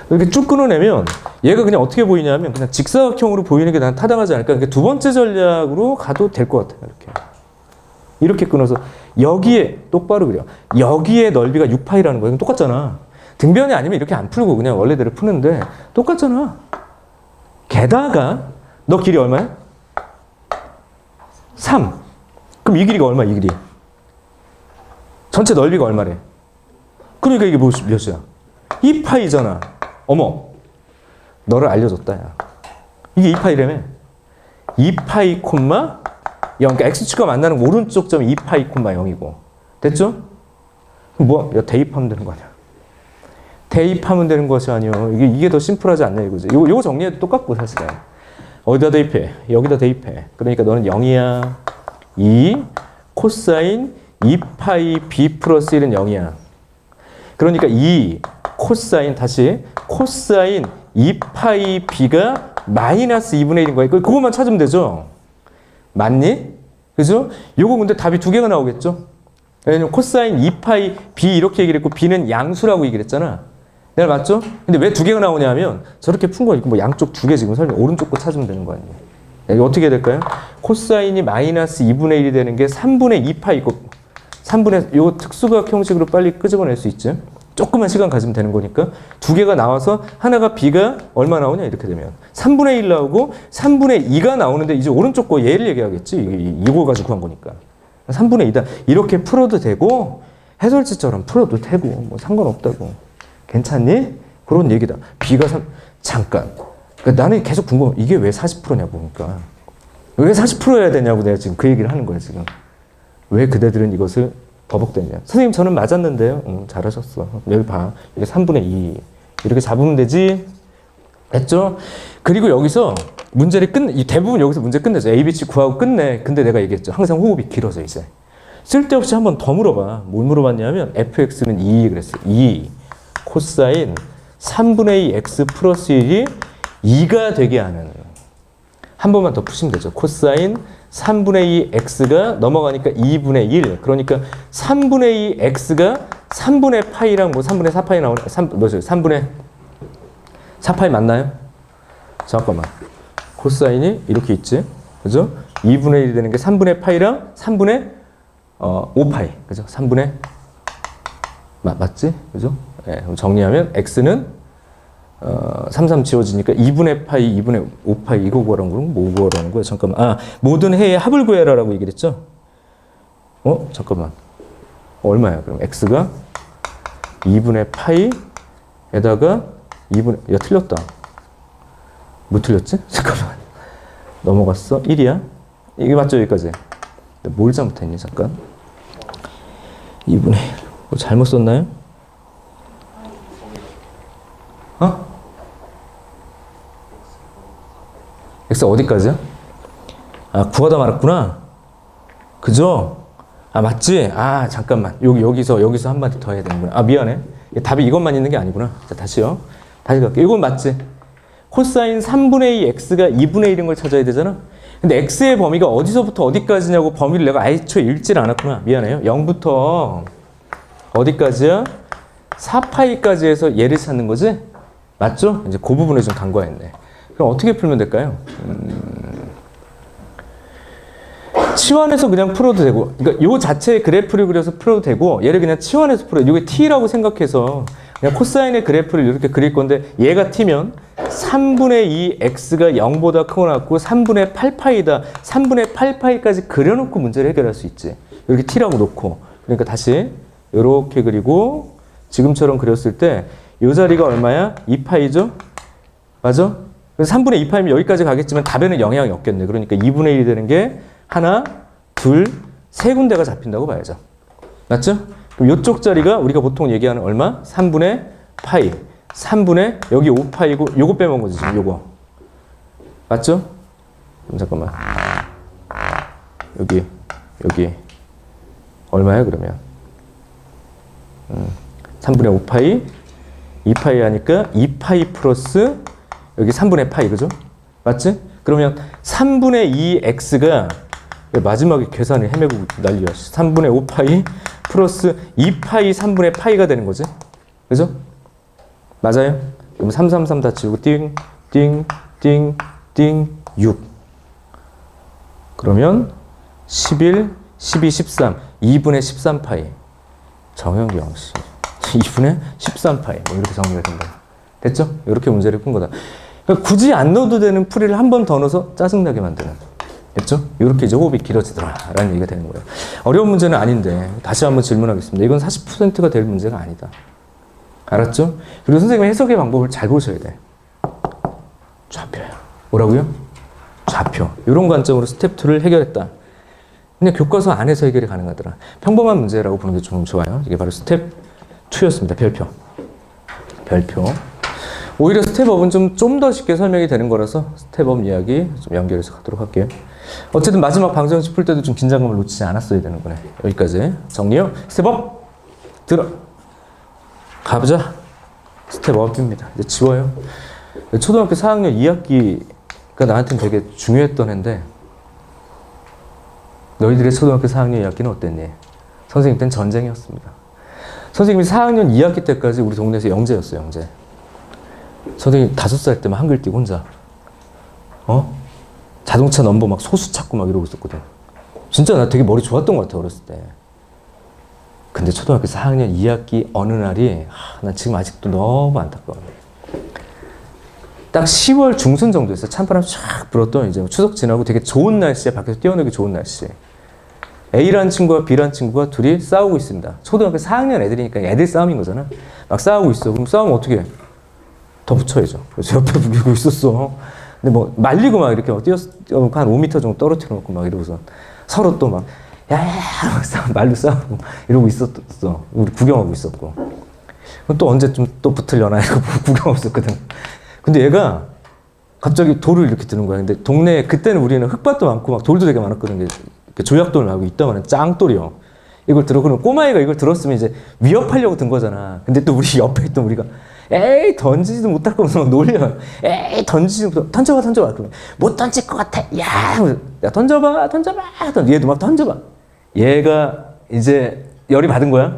S1: 이렇게 쭉 끊어내면 얘가 그냥 어떻게 보이냐면 그냥 직사각형으로 보이는 게 난 타당하지 않을까. 그러니까 두 번째 전략으로 가도 될 것 같아요. 이렇게 끊어서 여기에 똑바로 그려. 여기에 넓이가 6파이라는 거예요. 똑같잖아. 등변이 아니면 이렇게 안 풀고 그냥 원래대로 푸는데 똑같잖아. 게다가 너 길이 얼마야? 3. 그럼 이 길이가 얼마야? 이 길이. 전체 넓이가 얼마래? 그러니까 이게 몇이야? 2파이잖아. 어머. 너를 알려줬다. 야. 이게 2파이라며. 2파이 콤마 0. 그러니까 x축과 만나는 오른쪽 점이 2파이 콤마 0이고. 됐죠? 그럼 야, 대입하면 되는 거 아니야? 대입하면 되는 것이 아니요. 이게 더 심플하지 않냐 이거지. 요거 정리해도 똑같고 사실은. 어디다 대입해? 여기다 대입해. 그러니까 너는 0이야. 2 코사인 2파이 b 플러스 1은 0이야. 그러니까 2 코사인 다시 코사인 2파이 b가 마이너스 2분의 1인 거야. 그것만 찾으면 되죠. 맞니? 그죠? 요거 근데 답이 두 개가 나오겠죠? 왜냐면 코사인 2파이 b 이렇게 얘기를 했고 b는 양수라고 얘기를 했잖아. 내가 맞죠? 근데 왜 두 개가 나오냐면 저렇게 푼 거니까 뭐 양쪽 두 개 지금 설명 오른쪽 거 찾으면 되는 거 아니에요. 이거 어떻게 해야 될까요? 코사인이 마이너스 2분의 1이 되는 게 3분의 2파이고 3분의 요 특수각 형식으로 빨리 끄집어낼 수 있죠. 조금만 시간 가지면 되는 거니까 두 개가 나와서 하나가 b가 얼마 나오냐 이렇게 되면 3분의 1 나오고 3분의 2가 나오는데 이제 오른쪽 거 얘를 얘기하겠지. 이거 가지고 구한 거니까 3분의 2다. 이렇게 풀어도 되고 해설지처럼 풀어도 되고 뭐 상관없다고. 괜찮니? 그런 얘기다. b가 3 잠깐. 그러니까 나는 계속 궁금해. 이게 왜 40%냐고 그러니까. 왜 40%여야 되냐고 내가 지금 그 얘기를 하는 거야 지금. 왜 그대들은 이것을 버벅대냐. 선생님 저는 맞았는데요. 잘하셨어. 여기 봐. 이게 3분의 2. 이렇게 잡으면 되지. 됐죠? 그리고 여기서 문제를 대부분 여기서 문제 끝내죠. A, B, C 구하고 끝내. 근데 내가 얘기했죠. 항상 호흡이 길어서 이제. 쓸데없이 한 번 더 물어봐. 뭘 물어봤냐면 fx는 2 그랬어요. 2 코사인 3분의 2 x 플러스 1이 2가 되게 하는. 한 번만 더 푸시면 되죠. 코사인 3분의 2 x가 넘어가니까 2분의 1. 그러니까 3분의 2 x가 3분의 파이랑 뭐 3분의 4파이 나오네. 3분의 4파이 맞나요? 잠깐만. 코사인이 이렇게 있지. 그죠? 2분의 1이 되는 게 3분의 파이랑 3분의 5파이. 그죠? 3분의 맞지? 그죠? 네, 정리하면 x는 3 지워지니까 2분의 파이, 2분의 5파이 이거 구하라는 거는 뭐 구하라는 거야? 잠깐만. 모든 해의 합을 구해라라고 얘기를 했죠? 잠깐만. 얼마야? 그럼 x가 2분의 파이에다가 2분의 야 틀렸다. 뭐 틀렸지? 잠깐만. 넘어갔어? 1이야? 이게 맞죠? 여기까지. 뭘 잘못했니? 잠깐. 2분의 1. 뭐 잘못 썼나요? x 어디까지야? 구하다 말았구나. 그죠? 맞지? 잠깐만. 여기서 한 마디 더 해야 되는구나. 미안해. 답이 이것만 있는 게 아니구나. 자, 다시요. 다시 갈게요. 이건 맞지? 코사인 3분의 2 x가 2분의 1인 걸 찾아야 되잖아. 근데 x의 범위가 어디서부터 어디까지냐고 범위를 내가 애초에 읽질 않았구나. 미안해요. 0부터 어디까지야? 4파이까지 해서 얘를 찾는 거지? 맞죠? 이제 그 부분에 좀 간과했네. 그럼 어떻게 풀면 될까요? 치환해서 그냥 풀어도 되고, 그러니까 요 자체의 그래프를 그려서 풀어도 되고, 얘를 그냥 치환해서 풀어요. 이게 t라고 생각해서 그냥 코사인의 그래프를 이렇게 그릴 건데, 얘가 t면 3분의 2 x가 0보다 크고 낮고 3분의 8파이다. 3분의 8파이까지 그려놓고 문제를 해결할 수 있지. 이렇게 t라고 놓고. 그러니까 다시 이렇게 그리고 지금처럼 그렸을 때 이 자리가 얼마야? 2파이죠? 맞아? 그래서 3분의 2파이면 여기까지 가겠지만 답에는 영향이 없겠네. 그러니까 2분의 1이 되는 게 하나, 둘, 세 군데가 잡힌다고 봐야죠. 맞죠? 그럼 이쪽 자리가 우리가 보통 얘기하는 얼마? 3분의 파이. 3분의 여기 5파이고 요거 빼먹은 거지 지금 요거. 맞죠? 그럼 잠깐만. 여기 얼마야 그러면? 3분의 5파이 2파이 하니까 2파이 플러스 여기 3분의 파이 그죠? 맞지? 그러면 3분의 2x가 마지막에 계산을 헤매고 난리야. 3분의 5파이 플러스 2파이 3분의 파이가 되는 거지. 그죠? 맞아요? 그럼 3, 3, 3 다 지우고 띵, 띵, 띵, 띵, 6. 그러면 11, 12, 13. 2분의 13파이. 정현기 형씨. 2분의 13파이. 뭐 이렇게 정리가 된다. 됐죠? 이렇게 문제를 푼 거다. 그러니까 굳이 안 넣어도 되는 풀이를 한 번 더 넣어서 짜증나게 만드는. 됐죠? 이렇게 이제 호흡이 길어지더라. 라는 얘기가 되는 거예요. 어려운 문제는 아닌데, 다시 한번 질문하겠습니다. 이건 40%가 될 문제가 아니다. 알았죠? 그리고 선생님의 해석의 방법을 잘 보셔야 돼. 좌표야. 뭐라고요? 좌표. 이런 관점으로 스텝 2를 해결했다. 그냥 교과서 안에서 해결이 가능하더라. 평범한 문제라고 보는 게 좀 좋아요. 이게 바로 스텝 2였습니다. 별표. 오히려 스텝업은 좀 더 쉽게 설명이 되는 거라서 스텝업 이야기 좀 연결해서 가도록 할게요. 어쨌든 마지막 방정식 풀 때도 좀 긴장감을 놓치지 않았어야 되는 거네. 여기까지 정리요. 스텝업 들어 가보자. 스텝업입니다. 이제 지워요. 초등학교 4학년 2학기 그러니까 나한테는 되게 중요했던 애인데 너희들의 초등학교 4학년 2학기는 어땠니? 선생님 때는 전쟁이었습니다. 선생님이 4학년 2학기 때까지 우리 동네에서 영재였어요. 영재. 선생님 5살 때만 한글 띄고 혼자 자동차 넘버 막 소수 찾고 막 이러고 있었거든. 진짜 나 되게 머리 좋았던 것 같아 어렸을 때. 근데 초등학교 4학년 2학기 어느 날이 난 지금 아직도 너무 안타까워. 딱 10월 중순 정도였어. 찬바람 쫙 불었던 이제 추석 지나고 되게 좋은 날씨에 밖에서 뛰어놀기 좋은 날씨. A라는 친구와 B라는 친구가 둘이 싸우고 있습니다. 초등학교 4학년 애들이니까 애들 싸움인 거잖아. 막 싸우고 있어. 그럼 싸우면 어떻게 해? 더 붙여야죠. 그래서 옆에 붙이고 있었어. 근데 뭐 말리고 막 이렇게 한 5m 정도 떨어뜨려 놓고 막 이러고서 서로 또 막 야야야 말로 싸우고 이러고 있었어. 우리 구경하고 있었고. 또 언제 좀 또 붙으려나 이러고 구경하고 있었거든. 근데 얘가 갑자기 돌을 이렇게 드는 거야. 근데 동네에 그때는 우리는 흙밭도 많고 막 돌도 되게 많았거든. 조약돌을 하고 있다가는 짱돌이요. 이걸 들어. 그럼 꼬마애가 이걸 들었으면 이제 위협하려고 든 거잖아. 근데 또 우리 옆에 있던 우리가 에이 던지지도 못할 거면서 막 놀려. 에이 던지지도 못할 던져봐. 그러면 못 던질 것 같아. 야 던져봐. 얘도 막 던져봐. 얘가 이제 열이 받은 거야.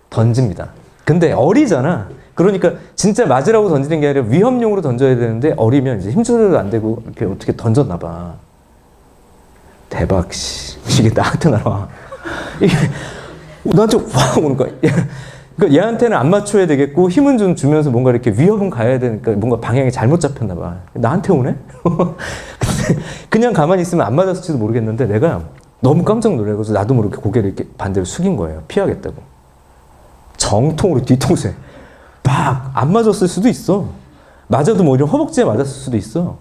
S1: 던집니다. 근데 어리잖아. 그러니까 진짜 맞으라고 던지는 게 아니라 위협용으로 던져야 되는데 어리면 이제 힘 조절도 안 되고 이렇게 어떻게 던졌나 봐. 대박, 씨. 이게 나한테 날아와. 이게 나한테 확 오는 거야. 그러니까 얘한테는 안 맞춰야 되겠고 힘은 좀 주면서 뭔가 이렇게 위협은 가야 되니까 뭔가 방향이 잘못 잡혔나 봐. 나한테 오네? 그냥 가만히 있으면 안 맞았을지도 모르겠는데 내가 너무 깜짝 놀라서 나도 모르게 고개를 이렇게 반대로 숙인 거예요. 피하겠다고. 정통으로 뒤통수에 빡! 안 맞았을 수도 있어. 맞아도 뭐 이런 허벅지에 맞았을 수도 있어.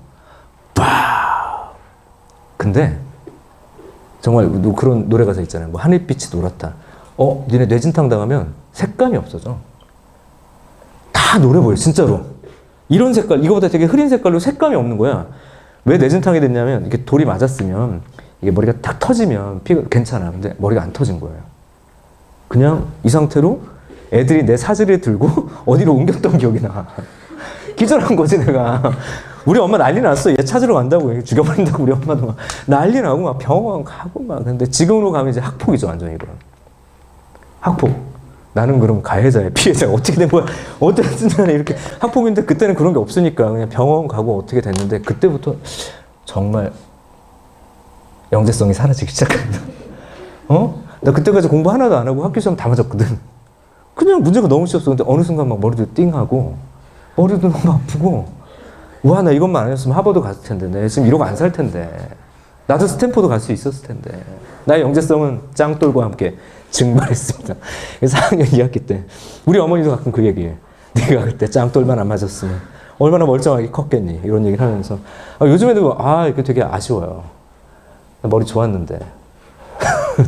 S1: 빡! 근데 정말 그런 노래 가사 있잖아요. 뭐 하늘빛이 노랗다. 니네 뇌진탕 당하면 색감이 없어져. 다 노래 보여, 진짜로. 이런 색깔, 이거보다 되게 흐린 색깔로 색감이 없는 거야. 왜 뇌진탕이 됐냐면 이렇게 돌이 맞았으면 이게 머리가 탁 터지면 피가 괜찮아. 근데 머리가 안 터진 거예요. 그냥 이 상태로 애들이 내 사지를 들고 어디로 옮겼던 기억이 나. 기절한 거지 내가. 우리 엄마 난리 났어. 얘 찾으러 간다고. 죽여버린다고 우리 엄마도 막 난리 나고 막 병원 가고 막. 근데 지금으로 가면 이제 학폭이죠 완전히 이거. 학폭. 나는 그럼 가해자야 피해자가 어떻게 된 거야. 어떻게 됐냐면 이렇게 학폭인데 그때는 그런 게 없으니까 그냥 병원 가고 어떻게 됐는데 그때부터 정말 영재성이 사라지기 시작합니다. 나 그때까지 공부 하나도 안 하고 학교 시험 다 맞았거든. 그냥 문제가 너무 쉬웠어. 근데 어느 순간 막 머리도 띵하고 머리도 너무 아프고 와, 나 이것만 안 했으면 하버드 갔을 텐데 내 지금 이러고 안 살 텐데 나도 스탠포드 갈 수 있었을 텐데. 나의 영재성은 짱돌과 함께 증발했습니다. 4학년 2학기 때 우리 어머니도 가끔 그 얘기해. 네가 그때 짱돌만 안 맞았으면 얼마나 멀쩡하게 컸겠니 이런 얘기를 하면서 요즘에도 이게 되게 아쉬워요. 머리 좋았는데.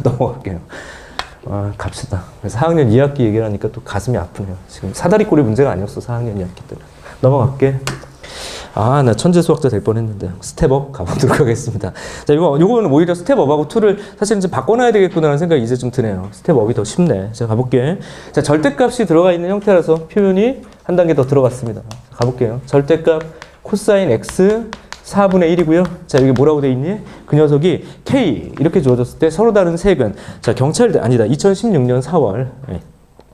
S1: 넘어갈게요. 갑시다. 4학년 2학기 얘기를 하니까 또 가슴이 아프네요. 지금 사다리꼴이 문제가 아니었어. 4학년 2학기 때. 넘어갈게. 나 천재 수학자 될 뻔했는데 스텝업 가보도록 하겠습니다. 자, 요거는 오히려 스텝업하고 2를 사실 이제 바꿔놔야 되겠구나라는 생각이 이제 좀 드네요. 스텝업이 더 쉽네. 자, 가볼게. 자, 절대값이 들어가 있는 형태라서 표현이 한 단계 더 들어갔습니다. 가볼게요. 절대값 코사인 x 4분의 1이고요. 자, 여기 뭐라고 돼 있니? 그 녀석이 k 이렇게 주어졌을 때 서로 다른 색은 자, 경찰대 아니다. 2016년 4월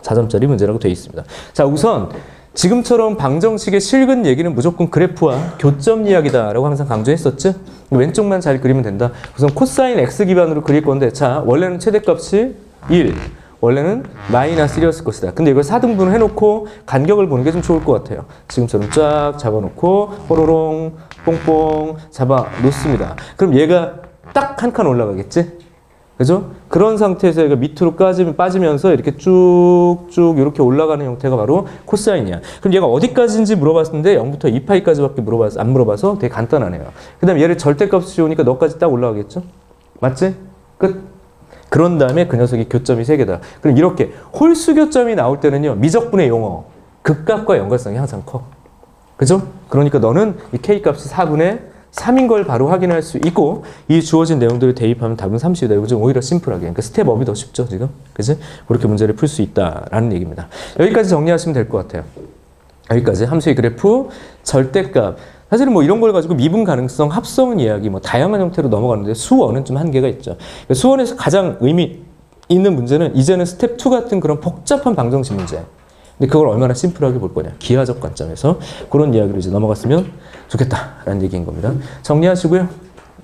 S1: 4점짜리 문제라고 돼 있습니다. 자, 우선 지금처럼 방정식의 실근 얘기는 무조건 그래프와 교점 이야기다라고 항상 강조했었죠. 왼쪽만 잘 그리면 된다. 우선 코사인 x 기반으로 그릴 건데 자, 원래는 최대값이 1, 원래는 마이너스 1이었을 것이다. 근데 이걸 4등분을 해놓고 간격을 보는 게 좀 좋을 것 같아요. 지금처럼 쫙 잡아놓고 호로롱 뽕뽕 잡아놓습니다. 그럼 얘가 딱 한 칸 올라가겠지? 그죠? 그런 상태에서 얘가 밑으로 빠지면서 이렇게 쭉쭉 이렇게 올라가는 형태가 바로 코사인이야. 그럼 얘가 어디까지인지 물어봤는데 0부터 2파이까지밖에 안 물어봐서 되게 간단하네요. 그 다음에 얘를 절대값이 좋으니까 너까지 딱 올라가겠죠? 맞지? 끝. 그런 다음에 그 녀석이 교점이 3개다. 그럼 이렇게 홀수 교점이 나올 때는요. 미적분의 용어. 극값과 연관성이 항상 커. 그죠? 그러니까 너는 이 K값이 4분의 3인 걸 바로 확인할 수 있고 이 주어진 내용들을 대입하면 답은 30이다. 이거 좀 오히려 심플하게. 그러니까 스텝업이 더 쉽죠, 지금? 그지? 그렇게 문제를 풀 수 있다라는 얘기입니다. 여기까지 정리하시면 될 것 같아요. 여기까지 함수의 그래프, 절대값. 사실은 뭐 이런 걸 가지고 미분 가능성, 합성 이야기, 뭐 다양한 형태로 넘어가는데 수원은 좀 한계가 있죠. 수원에서 가장 의미 있는 문제는 이제는 스텝 2 같은 그런 복잡한 방정식 문제. 근데 그걸 얼마나 심플하게 볼 거냐. 기하적 관점에서 그런 이야기로 이제 넘어갔으면 좋겠다라는 얘기인 겁니다. 정리하시고요.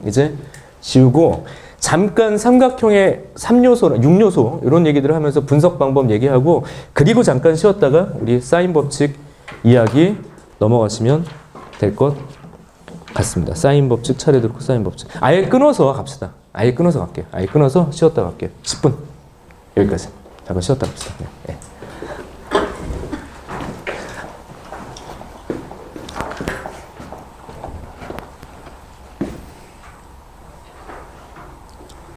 S1: 이제 지우고 잠깐 삼각형의 3요소, 6요소 이런 얘기들을 하면서 분석 방법 얘기하고 그리고 잠깐 쉬었다가 우리 사인 법칙 이야기 넘어가시면 될 것 같습니다. 사인 법칙 차례대로 코사인 법칙. 아예 끊어서 갑시다. 아예 끊어서 갈게요. 아예 끊어서 쉬었다 갈게요. 10분 여기까지. 잠깐 쉬었다 갑시다. 네.